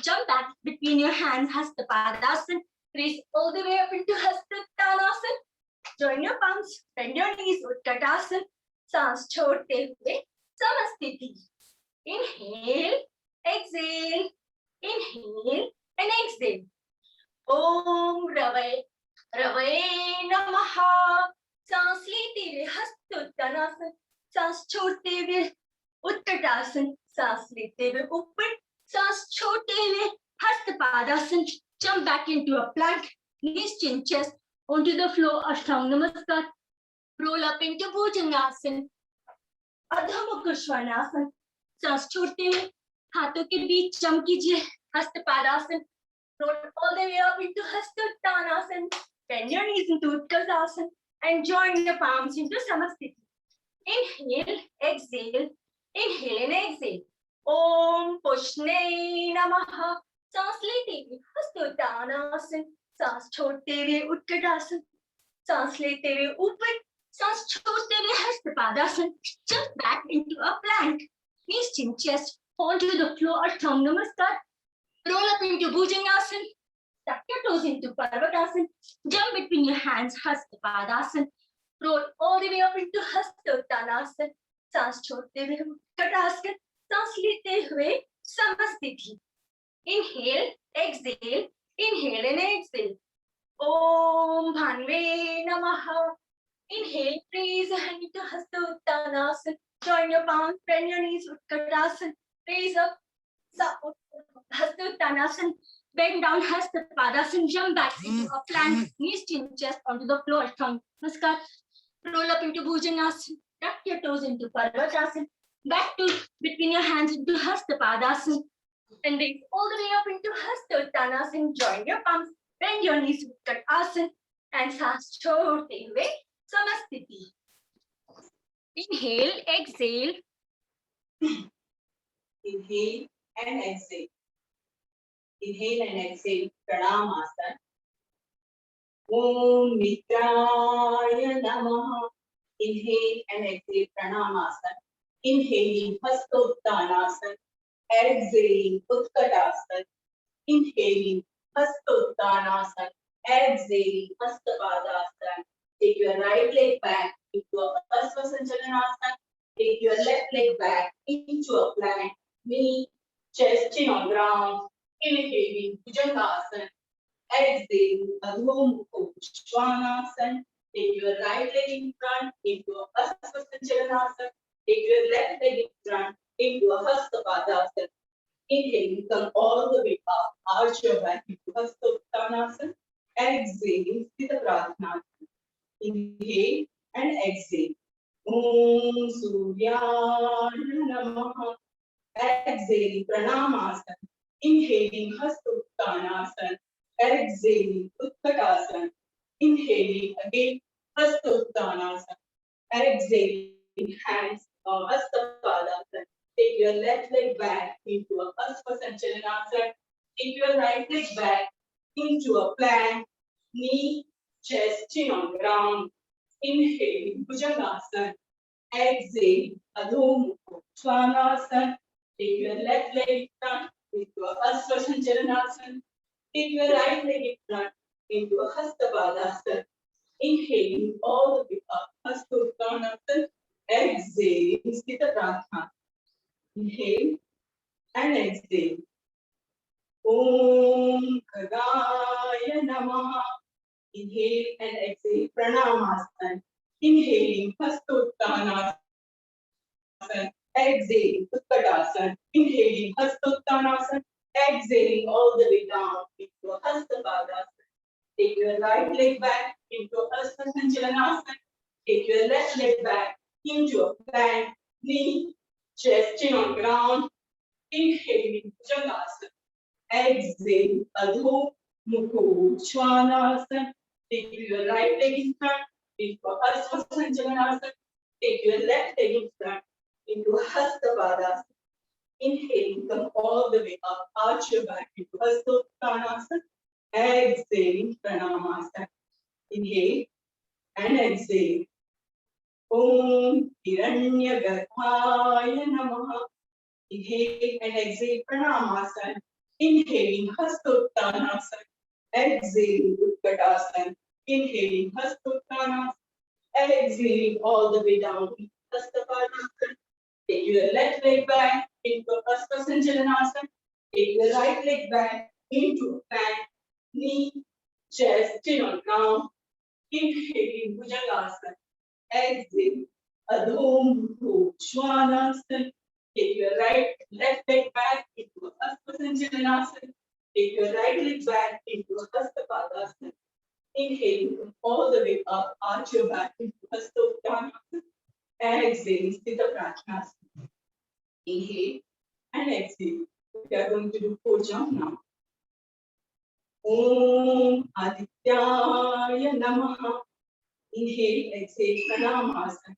Jump back between your hands, Hastapadasana. Raise all the way up into Hastottanasana. Join your palms, bend your knees, Utkatasana. सांस छोड़ते हुए Samasthiti. Inhale, exhale, inhale and exhale. Om Ravaye Namaha. सांस लेते हुए हस्तोत्तानासन. सांस छोड़ते हुए उत्कटासन. सांस लेते हुए ऊपर. सांस छोड़ते हुए Hastapadasana. Jump back into a plank. Knees, chin, chest onto the floor. Ashtanga Namaskar. Roll up into Bhujangasana. Adho Mukha Svanasana. सांस छोड़ते हुए हाथों के बीच जम कीजिए. Hastapadasana. Roll all the way up into Hastottanasana. Bend your knees into Utkatasana. And join your palms into Samasthiti. Inhale, exhale, inhale and exhale. Om Pushne Namaha. सांस लेते हुए हस्तोत्तानासन. सांस छोड़ते हुए उत्कटासन. सांस लेते हुए ऊपर. सांस छोड़ते हुए Hastapadasana. Jump back into a plank. Knees, chin, chest onto the floor. Ashtanga Namaskar. Roll up into Bhujangasana. Tuck your toes into Parvatasana. Jump between your hands, Hastapadasana. Roll all the way up into Hastottanasana. सांस छोड़ते हुए Utkatasana. सांस लेते हुए Samasthiti. Inhale, exhale, inhale and exhale. Om Bhanve Namaha. Inhale, raise your hand into Hastottanasana. Join your palms, bend your knees, Utkatasana. Raise up, Hastottanasana. Bend down, Hastapadasana. Jump back into a plank. Knees, chin, chest onto the floor. Ashtanga Namaskar. Roll up into Bhujangasana. Tuck your toes into Parvatasana. Back to between your hands into Hastapadasana. And raise all the way up into Hastottanasana. Join your palms. Bend your knees, Utkatasana. And सांस छोड़ते हुए Samasthiti. Inhale, exhale. Inhale and exhale. Inhale and exhale. Pranamasana. Om Mitraya Namaha. Inhale and exhale. Pranamasana. Inhaling Hastottanasana. Exhaling Utkatasana. Inhaling Hastottanasana. Exhaling Hastapadasana. Take your right leg back into a Asvasanchalanasana. Take your left leg back into a plank. Knee, chest, chin on ground. Inhaling Bhujangasana. Exhaling Adho Mukha Svanasana. Take your right leg in front into a Asvasanchalanasana. Take your left leg in front into a Hastapadasana. Inhaling, come all the way up. Arch your back into Hastottanasana. Exhaling, Sthita Prajnasana. Inhale and exhale. Om Suryaya Namaha. Exhaling Pranamasana. Inhaling Hastottanasana. Exhaling Utkatasana. Inhaling again Hastottanasana. Exhaling hands, Hasta-Padasana. Take your left leg back into a Hasva-Sanchalanasana. Take your right leg back into a plank, knee, chest, chin on ground. Inhale, Bhujangasana. Exhale, Adho Mukha Svanasana. Take your left leg in front into a Hasva-Sanchalanasana. Take your right leg in front into a Hasta-Padasana. Inhaling all the way up, Hasta-Uttanasana. Exhaling, Sthita Prajna. Inhale and exhale. Om Khagaya Namaha. Inhale and exhale, Pranamasana. Inhaling, Hasta-Uttanasana. Exhaling, Utkatasana. Inhaling, Hasta-Uttanasana. Exhaling all the way down into a Hasta-Padasana. Take your right leg back into a Hasva-Sanchalanasana. Take your left leg back into a plank, knee, chest, chin on ground. Inhaling, Bhujangasana. Exhale, Adho Mukha Svanasana. Take your right leg in front into a Hasva-Sanchalanasana. Take your left leg in front into a Hasta-Padasana. Inhaling, come all the way up, arch your back into Hasta-Uttanasana. Exhaling, Pranamasana. Inhale and exhale. Om Hiranyagarbhaya Namaha. Inhale and exhale, Pranamasana. Inhaling, Hasta-Uttanasana. Exhaling, Utkatasana. Inhaling, Hasta-Uttanasana. Exhaling all the way down to Hasta-Padasana. Take your left leg back into Hasva-Sanchalanasana. Take your right leg back into a plank, knee, chest, chin on ground. Inhaling, Bhujangasana. Exhale, Adho Mukha Svanasana. Take your left leg back into a Hasva-Sanchalanasana. Take your right leg back into a Hasta-Padasana. Inhaling all the way up, arch your back into Hasta-Uttanasana. Exhale, Sthita Prajnasana. Inhale and exhale. We are going to do 4 jump now. Om Adityaya Namaha. Inhale, exhale, Pranamasana.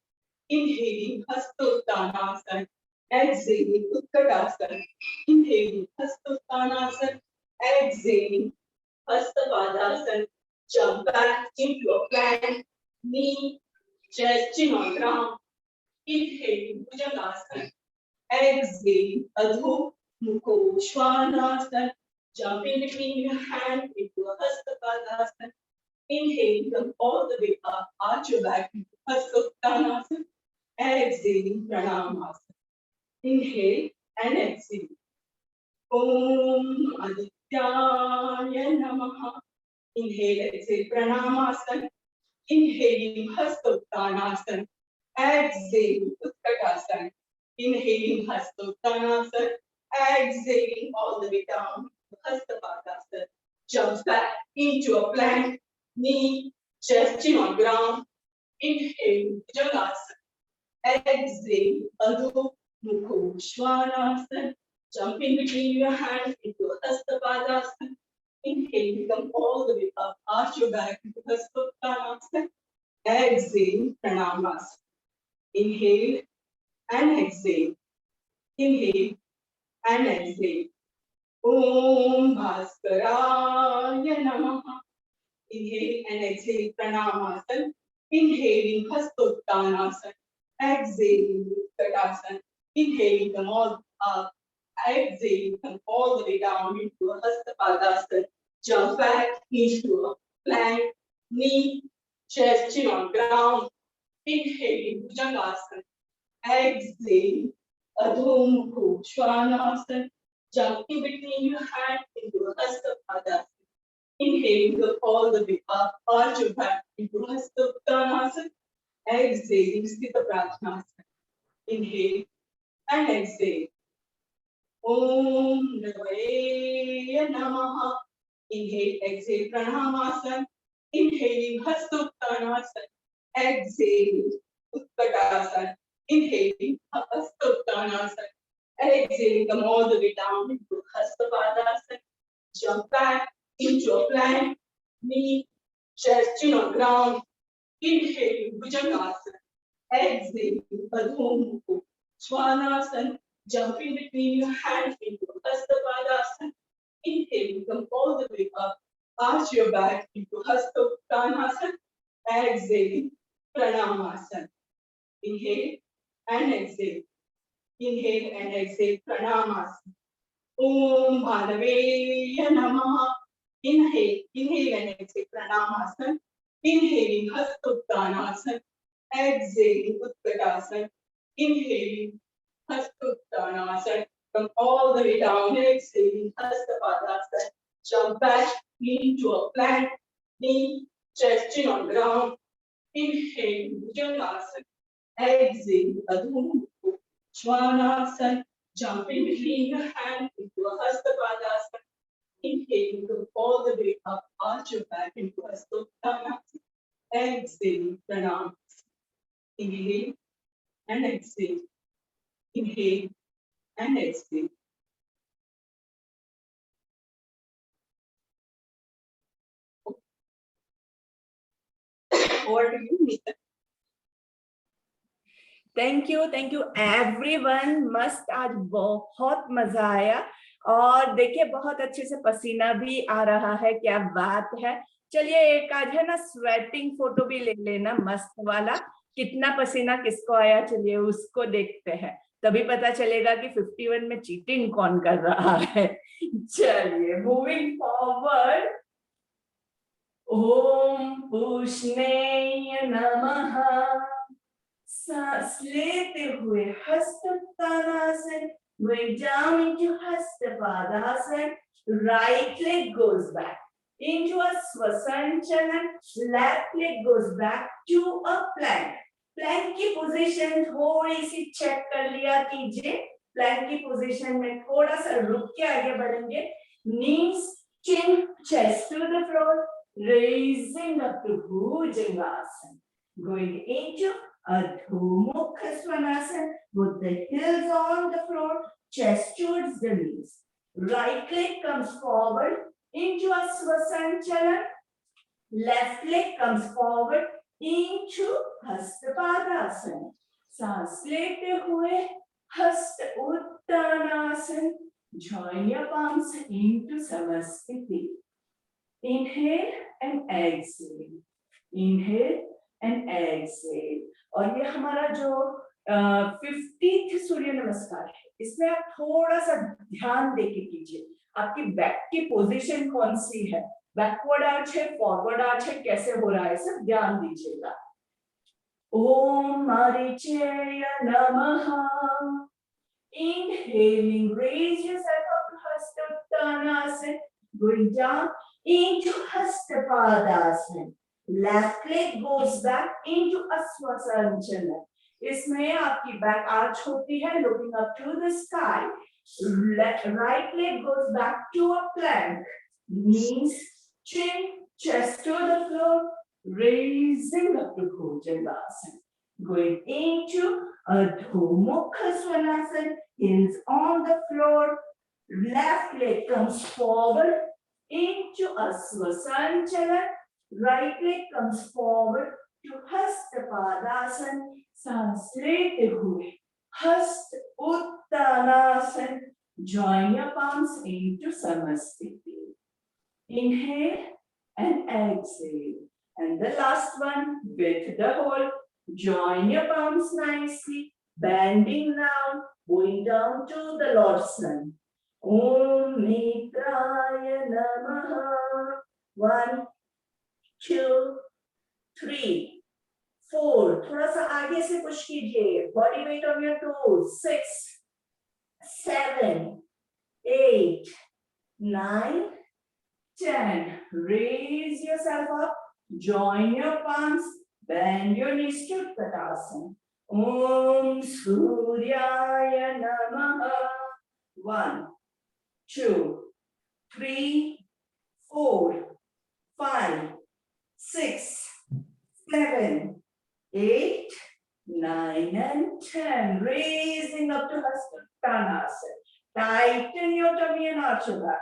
Inhaling, Hasta-Uttanasana. Exhaling, Utkatasana. Inhaling, Hasta-Uttanasana. Exhaling, Hasta-Padasana. Jump back into a plank, knee, chest, chin on ground. Inhaling, Bhujangasana. Exhaling, Adho Mukha Svanasana. Jump in between your hands into a Hasta-Padasana. Inhaling, come all the way up, arch your back into Hasta-Uttanasana. Exhaling, Pranamasana. Inhale and exhale. Om Adityaya Namaha. Inhale, exhale, Pranamasana. Inhaling, Hasta-Uttanasana. Exhaling, Utkatasana. Inhaling, Hasta-Uttanasana. Exhaling all the way down to Hasta-Padasana. Jump back into a plank, knee, chest, chin on ground. Inhale, Bhujangasana. Exhale, Adho Mukha Svanasana. Jump in between your hands into a Hasta-Padasana. Inhale, come all the way up, arch your back into Hasta-Uttanasana. Exhale, Pranamasana. Inhale and exhale. Inhale and exhale. Om Bhaskaraya Namaha. Inhale and exhale, Pranamasana. Inhaling, Hasta-Uttanasana. Exhaling, Utkatasana. Inhaling, come all up. Exhaling, come all the way down into a Hasta-Padasana. Jump back into a plank, knee, chest, chin on ground. Inhaling, Bhujangasana. Exhaling, Adho Mukha Svanasana. Jump in between your hands into a Hasta-Padasana. Inhaling, go all the way up, arch your back into Hasta-Uttanasana. Exhaling, Sthita Prajnasana. Inhale and exhale. Om Navaya Namaha. Inhale, exhale, Pranamasana. Inhaling, Hasta-Uttanasana. Exhaling, Utkatasana. Inhaling, Hasta-Uttanasana. Exhaling, come all the way down into Hasta-Padasana. Jump back into a plank, knee, chest, chin on ground. Inhaling, Bhujangasana. Exhale, Adho Mukha Svanasana. Jumping between your hands into Hasta Padasana. Inhale, come all the way up. Arch your back into Hasta Uttanasana. Exhale, Pranamasana. Inhale and exhale. Inhale and exhale, Pranamasana. Om Bhanaveya Namaha. Inhale, inhale and exhale, Pranamasana. Inhaling, Hastottanasana. Exhaling, Utkatasana. Inhaling, Hastottanasana. Come all the way down, exhaling, Hastapadasana. Jump back into a plank, knee, chest, chin on ground. Inhale, Bhujangasana. Exhale, Adho Mukha Svanasana. Jumping between your hands into a Hastapadasana. Inhale, come all the way up, arch your back into Hastottanasana. Exhale, Pranam. Inhale and exhale. Inhale and exhale. Over to you, Neeta. Thank you everyone. मस्त, आज बहुत मजा आया और देखिए बहुत अच्छे से पसीना भी आ रहा है, क्या बात है। चलिए एक आज है ना स्वेटिंग फोटो भी ले लेना, मस्त वाला। कितना पसीना किसको आया, चलिए उसको देखते हैं, तभी पता चलेगा कि 51 में चीटिंग कौन कर रहा है। चलिए मूविंग फॉरवर्ड। ओम पूष्णेय नमः। सांस लेते हुए हस्तोत्तानासन, going down into Hastapadasana. Right leg goes back into a Swasanchalan. Left leg goes back to a plank. Plank की पोजीशन थोड़ी सी चेक कर लिया कीजिए। प्लैंक की पोजीशन में थोड़ा सा रुक के आगे बढ़ेंगे। Knees, chin, chest to the floor, raising up to Bhujangasana. Going into Adho Mukha Svanasana with the heels on the floor, chest towards the knees. Right leg comes forward into a Swasanchalan. Left leg comes forward into Hastapadasana. सांस लेते हुए हस्त Uttanasana. Join your palms into Samasthiti. Inhale and exhale. Inhale and exhale. और ये हमारा जो 50th सूर्य नमस्कार है, इसमें आप थोड़ा सा ध्यान देके कीजिए आपकी बैक की पोजीशन कौन सी है, बैकवर्ड आर्च है, फॉरवर्ड आर्च है, कैसे हो रहा है, सब ध्यान दीजिएगा। ओम मरीचय नमः। Inhaling, raise yourself up to Hastottanasana, going down into Hastapadasana. Left leg goes back into Aswasanchana. इसमें आपकी बैक आर्च होती है, looking up to the sky. Right leg goes back to a plank. Knees, chin, chest to the floor, raising up to Bhujangasana. Going into Adho Mukha Svanasana, heels on the floor. Left leg comes forward into Aswasanchana. Right leg comes forward to Hastapadasana. सांस लेते हुए हस्त Uttanasana. Join your palms into Samasthiti. Inhale and exhale. And the last one with the hold. Join your palms nicely, bending down, going down to the Lord's Sun. Om Mitraya Namaha. 1, 2, 3, 4. थोड़ा सा आगे से push कीजिए. Body weight on your toes. 6, 7, 8, 9, 10. Raise yourself up. Join your palms. Bend your knees to Utkatasana. Om Suryaya Namaha. 1, 2, 3, 4, 5, 6, 7, 8, 9, and 10. Raising up to Hastottanasana. Tighten your tummy and arch your back.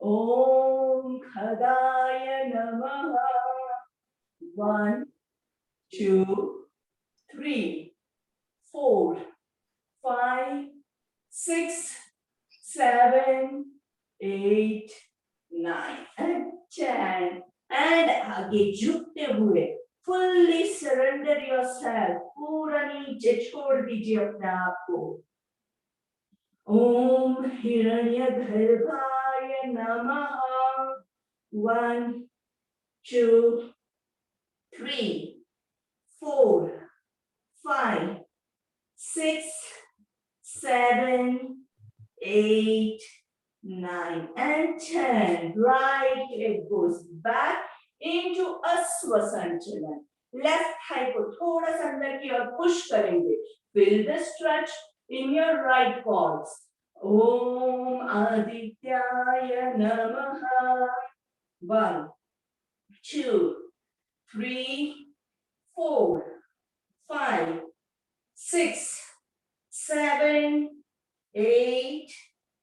Om Khadaya Namaha. 1, 2, 3, 4, 5, 6, 7, 8, 9 and 10. And आगे झुकते हुए fully surrender yourself. पूरा नीचे छोड़ दीजिए अपने आप को. ओम हिरण्यगर्भाय नमः. 1, 2, 3, 4, 5, 6, 7, 8, 9 and 10. Right leg goes back into a Swasanchalan. Left thigh को थोड़ा सा अंदर की ओर पुश करेंगे. Feel the stretch in your right quads. Om Adityaya Namaha. 1, 2, 3, 4, 5, 6, 7, 8,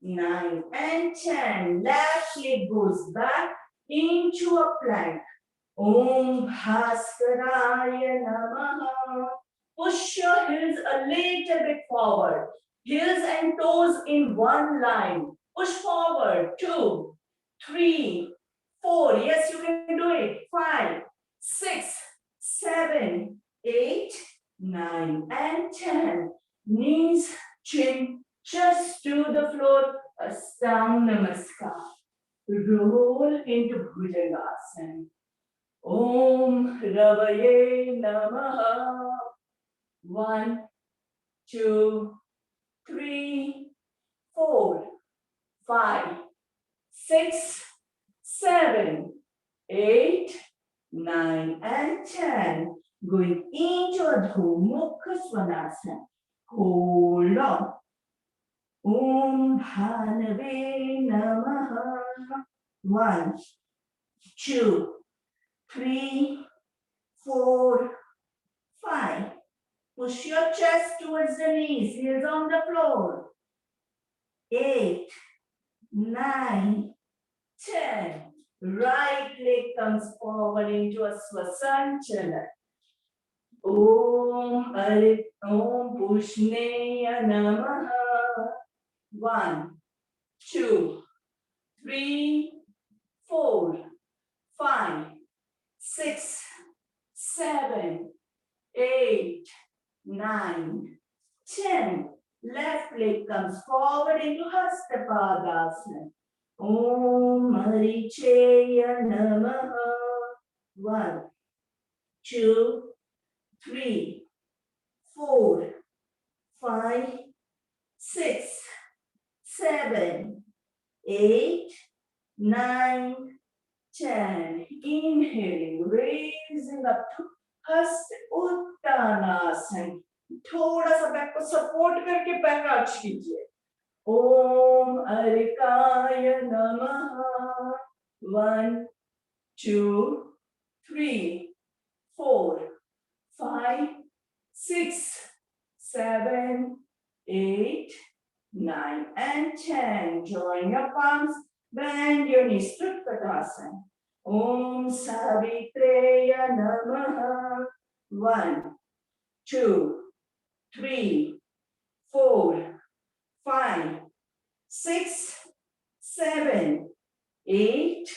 9 and 10. Left leg goes back into a plank. Om Bhaskaraya Namaha. Push your heels a little bit forward. Heels and toes in one line. Push forward. 2, 3, 4. Yes, you can do it. 5, 6, 7, 8, 9 and 10. Knees, chin, just to the floor. Astang Namaskar. Roll into Bhujangasana. Om Ravaye Namaha. 1, 2, 3, 4, 5, 6, 7, 8, 9 and 10. Going into Adho Mukha Svanasana. Hold on. Om Bhanave Namaha. 1, 2, 3, 4, 5. Push your chest towards the knees, heels on the floor. 8, 9, 10. Right leg comes forward into a Swasanchalan. Om Pushneya Namaha. 1, 2, 3, 4, 5, 6, 7, 8, 9, 10. Left leg comes forward into Hastapadasana. Om Maricheya Namaha. 1, 2, 3, 4, 5, 6, 7, 8, 9, 10. Inhaling, raising up to Hasta Uttanasana. थोड़ा सा back को support करके पैर arch कीजिए. ओम अरिकाय नमः. 1, 2, 3, 4, 5, 6, 7, 8, 9 and 10. Join your palms, bend your knees to Utkatasana. Om Savitreya Namaha. 1, 2, 3, 4, 5, 6, 7, 8,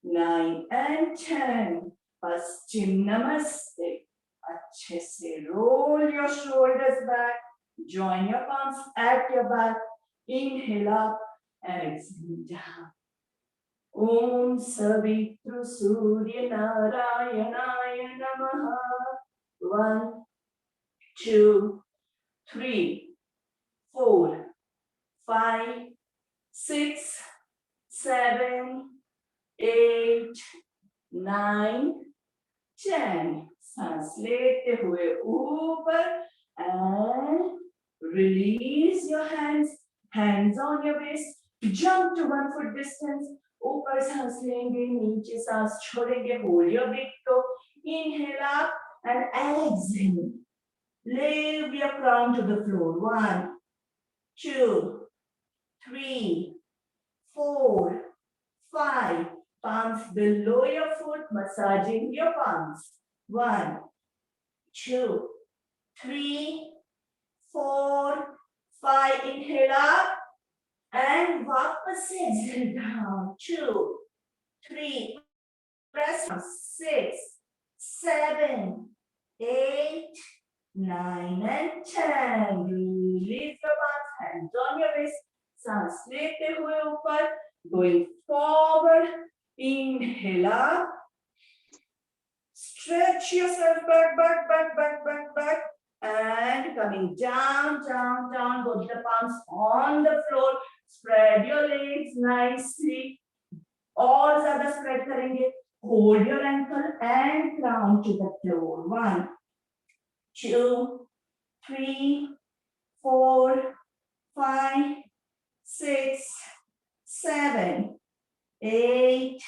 9 and 10. Paschim Namaste. अच्छे से roll your shoulders back. Join your palms at your back. Inhale up and exhale down. Om Savitru Surya Narayanaya Namaha. 1, 2, 3, 4, 5, 6, 7, 8, 9, 10. सांस लेते हुए ऊपर and release your hands. Hands on your waist. Jump to 1 foot distance. ऊपर सांस लेंगे, नीचे सांस छोड़ेंगे. Hold your big toe. Inhale up and exhale. Lift your crown to the floor. 1, 2, 3, 4, 5. Palms below your foot, massaging your palms. 1, 2, 3, 4, 5. Inhale up and वापस से exhale down. 2, 3. Press 6, 7, 8, 9 and 10. Release your arms, hands on your waist. सांस लेते हुए ऊपर. Going forward. Inhale up. Stretch yourself back. And coming down. Both the palms on the floor. Spread your legs nicely. और ज़्यादा spread करेंगे. Hold your ankle and crown to the floor. 1, 2, 3, 4, 5, 6, 7, 8,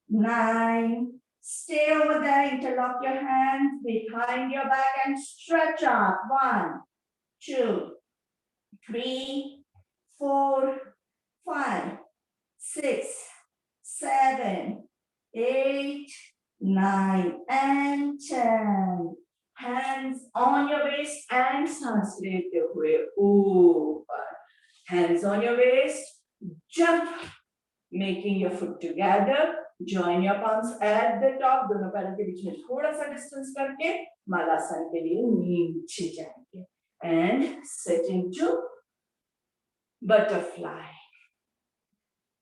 9. Stay over there, interlock your hands behind your back and stretch up. 1, 2, 3, 4, 5, 6, 7, 8, 9 and 10. Hands on your waist and सांस लेते हुए ऊपर. Hands on your waist. Jump. Making your foot together. Join your palms at the top. दोनों पैरों के बीच में थोड़ा सा distance करके मालासन के लिए नीचे जाएंगे. And sit into butterfly.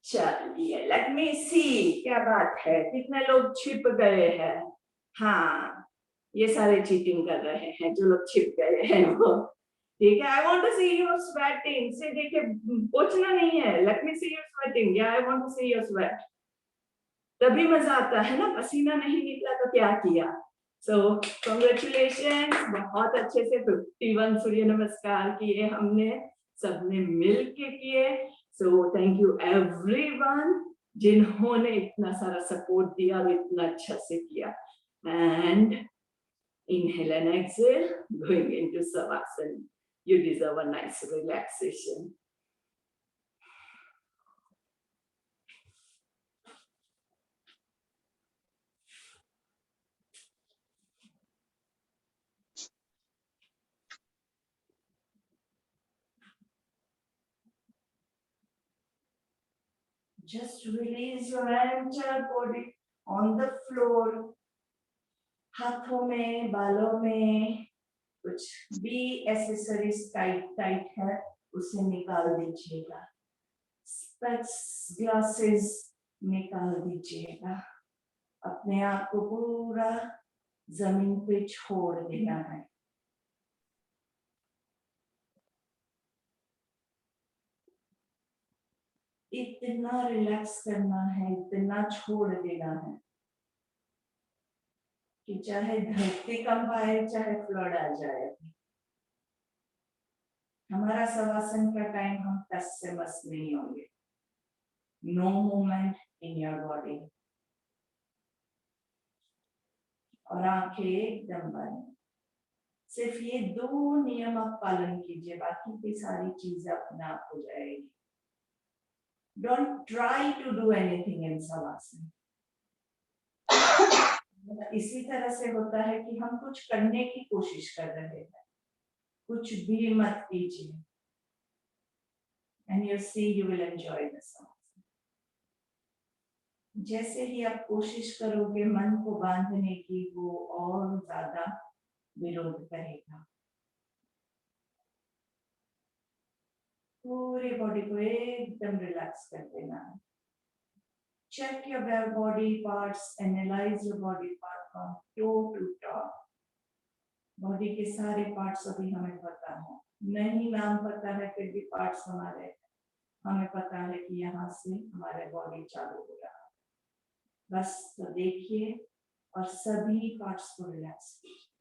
चलिए, let me see. क्या बात है? कितने लोग छिप गए हैं? हाँ, ये सारे चीटिंग कर रहे हैं जो लोग छिप गए हैं वो. ठीक है. I want to see you sweating. से देखिए, पूछना नहीं है. Let me see you sweating. Yeah, I want to see you sweat. तभी मजा आता है ना. पसीना नहीं निकला तो क्या किया? So congratulations. बहुत अच्छे से 51 सूर्य नमस्कार किए हमने. सबने मिल के किए. So thank you everyone जिन्होंने इतना सारा support दिया और इतना अच्छा से किया. And inhale and exhale, going into Savasana. You deserve a nice relaxation. Just release your entire body on the floor. हाथों में, बालों में कुछ भी एक्सेसरीज टाइट है उसे निकाल दीजिएगा. स्पेक्स, ग्लासेस निकाल दीजिएगा. अपने आप को पूरा जमीन पे छोड़ देना है. इतना रिलैक्स करना है, इतना छोड़ देना है कि चाहे धरती कंप आए, चाहे फ्लड आ जाए. हमारा शवासन का टाइम हम टस से मस नहीं होंगे. No movement in your body. और आंखें एकदम बंद. सिर्फ ये 2 नियम आप पालन कीजिए, बाकी की सारी चीजें अपने आप हो जाएगी. Don't try to do anything in Savasana. इसी तरह से होता है कि हम कुछ करने की कोशिश कर रहे हैं. कुछ भी मत कीजिए. And you see, you will enjoy the Savasana. जैसे ही आप कोशिश करोगे मन को बांधने की, वो और ज्यादा विरोध करेगा. पूरे बॉडी को एकदम रिलैक्स कर देना है. Check your body parts, analyze your body part from toe to top. Body के सारे पार्ट्स अभी हमें पता है. नहीं नाम पता है फिर भी पार्ट्स हमारे हमें पता है कि यहाँ से हमारे बॉडी चालू हो रहा है. बस तो देखिए और सभी पार्ट्स को रिलैक्स कीजिए.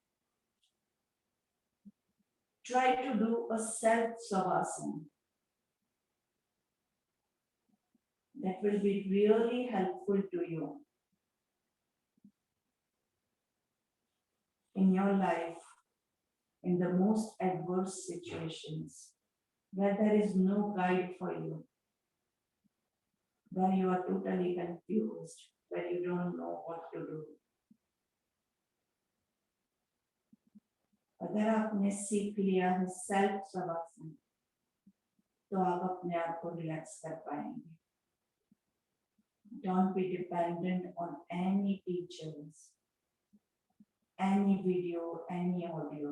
Try to do a self savasana. That will be really helpful to you in your life, in the most adverse situations, where there is no guide for you, where you are totally confused, where you don't know what to do. अगर आपने सीख लिया है self shavasana, तो आप अपने आप को रिलैक्स कर पाएंगे. Don't be dependent on any teachers, any video, any audio.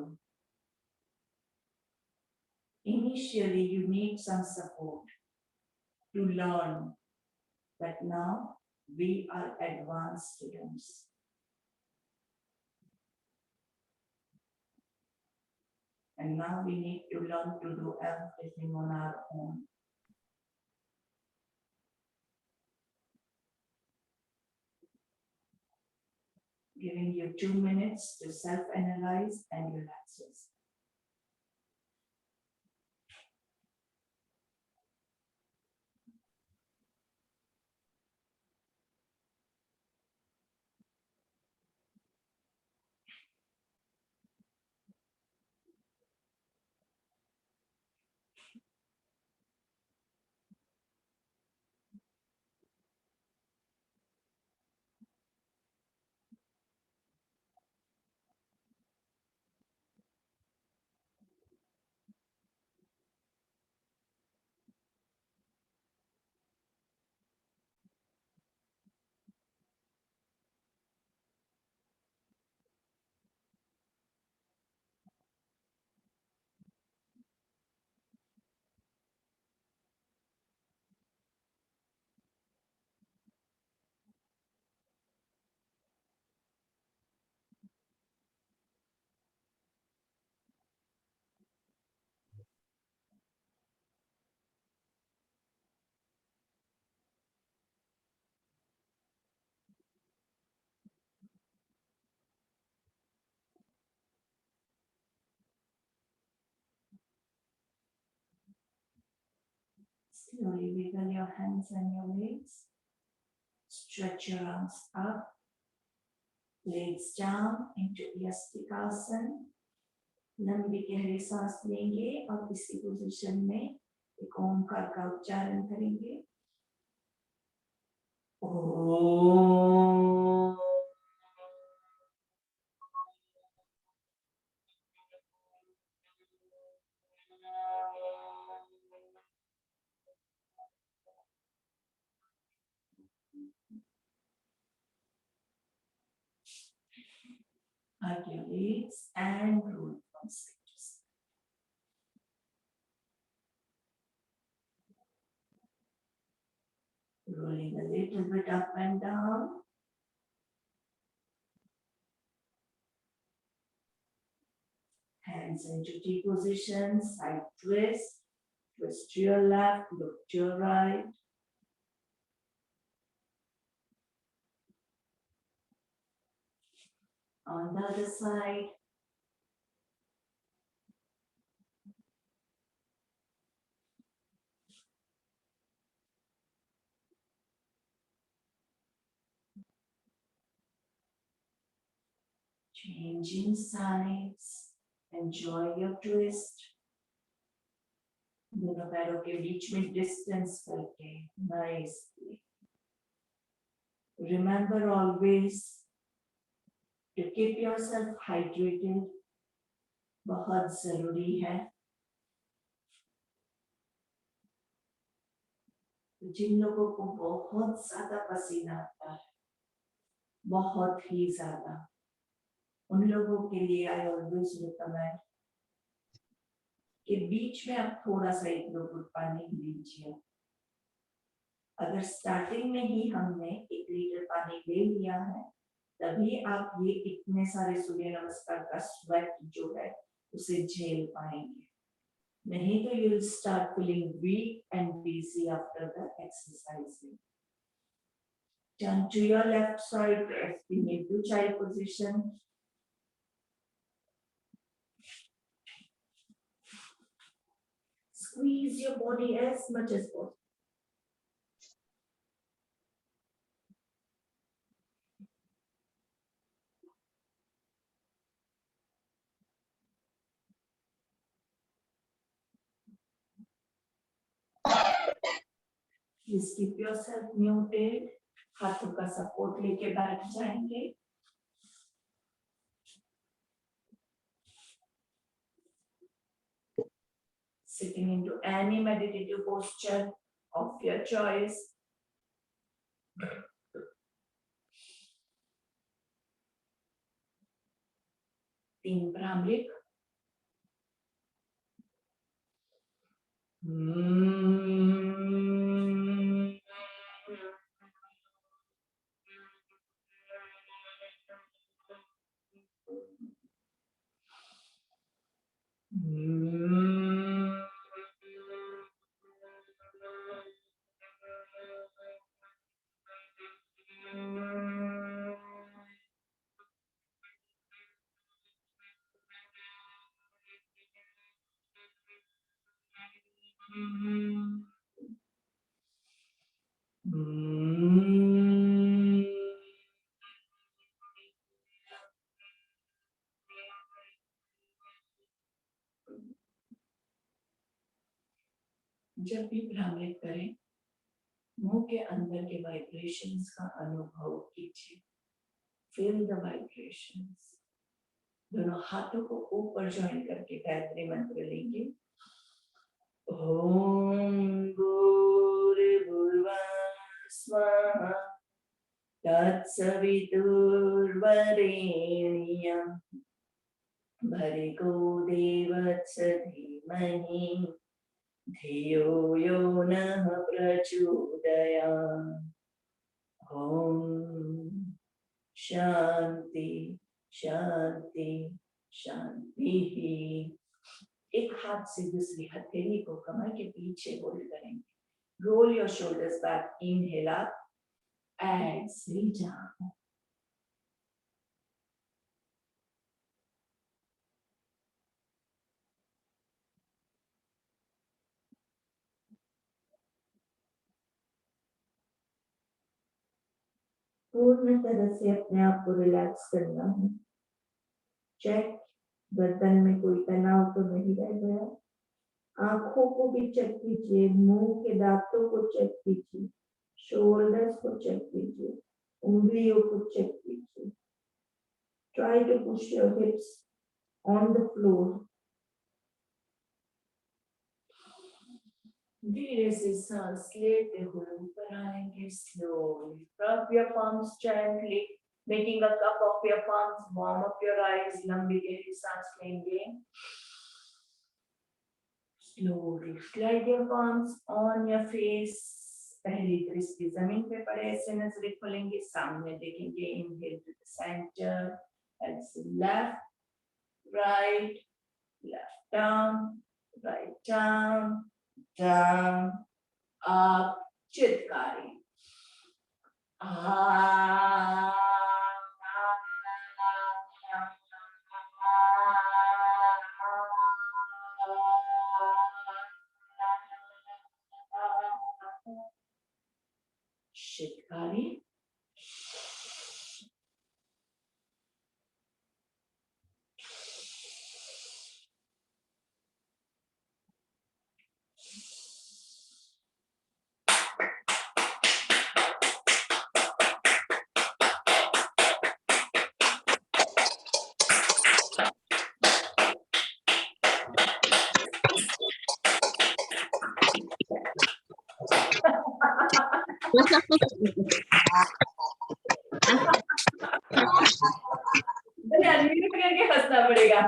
Initially, you need some support to learn, but now we are advanced students. And now we need to learn to do everything on our own. Giving you 2 minutes to self-analyze and relax yourself. Slowly wiggle your hands and your legs. Stretch your arms up, legs down into Yastikasana. लंबी गहरी सांस लेंगे और इसी position में एक ओमकार का उच्चारण करेंगे. ओम. Hug your legs and roll from side to side. Rolling a little bit up and down. Hands into T position, side twist. Twist to your left, look to your right. On the other side. Changing sides. Enjoy your twist. दोनों पैरों के बीच में distance करके nicely. Remember always to keep yourself hydrated. बहुत जरूरी है. जिन लोगों को बहुत ज्यादा पसीना आता है, बहुत ही ज्यादा, उन लोगों के लिए I always recommend कि बीच में आप थोड़ा सा 1-2 घुट पानी लीजिए. अगर स्टार्टिंग में ही हमने 1 लीटर पानी ले लिया है, तभी आप ये इतने सारे सूर्य नमस्कार का स्वेट जो है उसे झेल पाएंगे. नहीं तो you will start feeling weak and dizzy after the exercising. Turn to your left side as the Neptu child position. Squeeze your body as much as possible. Please keep yourself muted. हाथों का support लेके बैठ जाएंगे. sitting into any meditative posture of your choice. तीन भ्रामरिक. जब भी भ्रामरिक करें, मुंह के अंदर के वाइब्रेशंस का अनुभव कीजिए. Feel the vibrations. दोनों हाथों को ऊपर ज्वाइन करके गायत्री मंत्र लेंगे. ओम भूर्भुवः स्वः तत्सवितुर्वरेण्यं भर्गो देवस्य धीमहि धियो यो नः प्रचोदयात्. ओम शांति शांति शांति. एक हाथ से दूसरी हथेली को कमर के पीछे होल्ड करेंगे. Roll your shoulders back. Inhale up, exhale down. पूर्ण तरह से अपने आप को रिलैक्स करना है. चेक गर्दन में कोई तनाव तो नहीं रह गया. आंखों को भी चेक कीजिए. मुंह के दांतों को चेक कीजिए. शोल्डर्स को चेक कीजिए. उंगलियों को चेक कीजिए. Try to push your hips on the floor. धीरे से सांस लेते हुए ऊपर आएंगे. slowly rub your palms gently, making a cup of your palms. Warm up your eyes. लंबी गहरी सांस लेंगे. Slowly slide your palms on your face. पहली दृष्टि जमीन पे पड़े. ऐसे नजरें खोलेंगे. सामने देखेंगे. Inhale to the center. Exhale left, right, left down, right down, down, up. चित्कारी. चित्कारी. अनम्यूट करके हंसना पड़ेगा.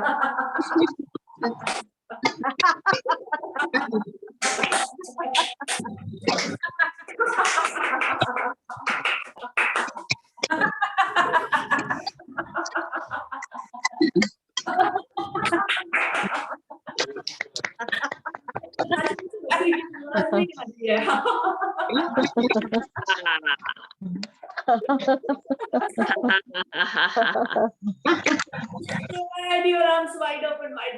Spread your arms wide open, wide.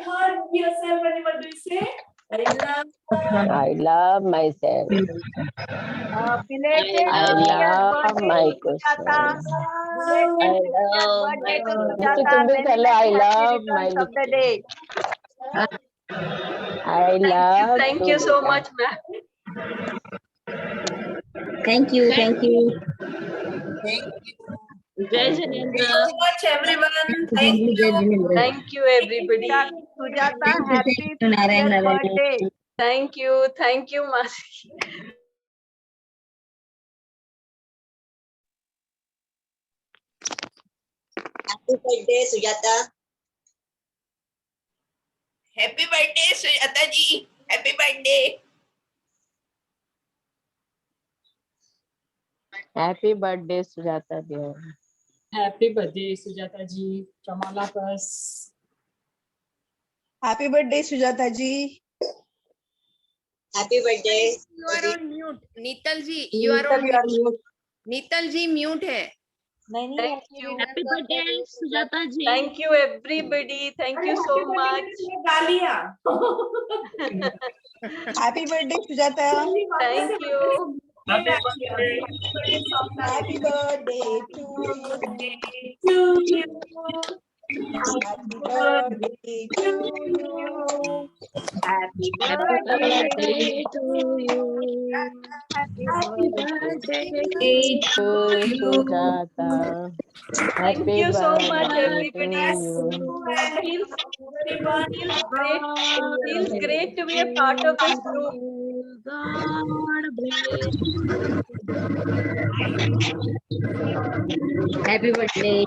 Hug yourself whenever you say, I love myself. I love my question. I love. Thank you so much, ma'am. Thank you. Jai Jinendra. So much everyone. Thank you. Thank you, everybody. Sujata, happy 50th birthday. Thank you, Masi. Happy birthday, Sujata. Happy birthday, Sujata ji. Happy birthday. Happy birthday, Sujata dear. Happy birthday, Sujata ji. Chamalakas. Happy birthday, Sujata ji. Happy birthday. You are on mute. Nital ji, you are on mute. Nital ji mute है. Thank you. Happy birthday, Sujata ji. Thank you, everybody. Thank you so much. गालियाँ Happy birthday, Sujata. Thank you. Happy birthday to you. Happy birthday to you. Happy birthday to you. Happy birthday to Sujata. Thank you so much, everybody. you. Feels great to be a part of this group. God bless you. Happy birthday.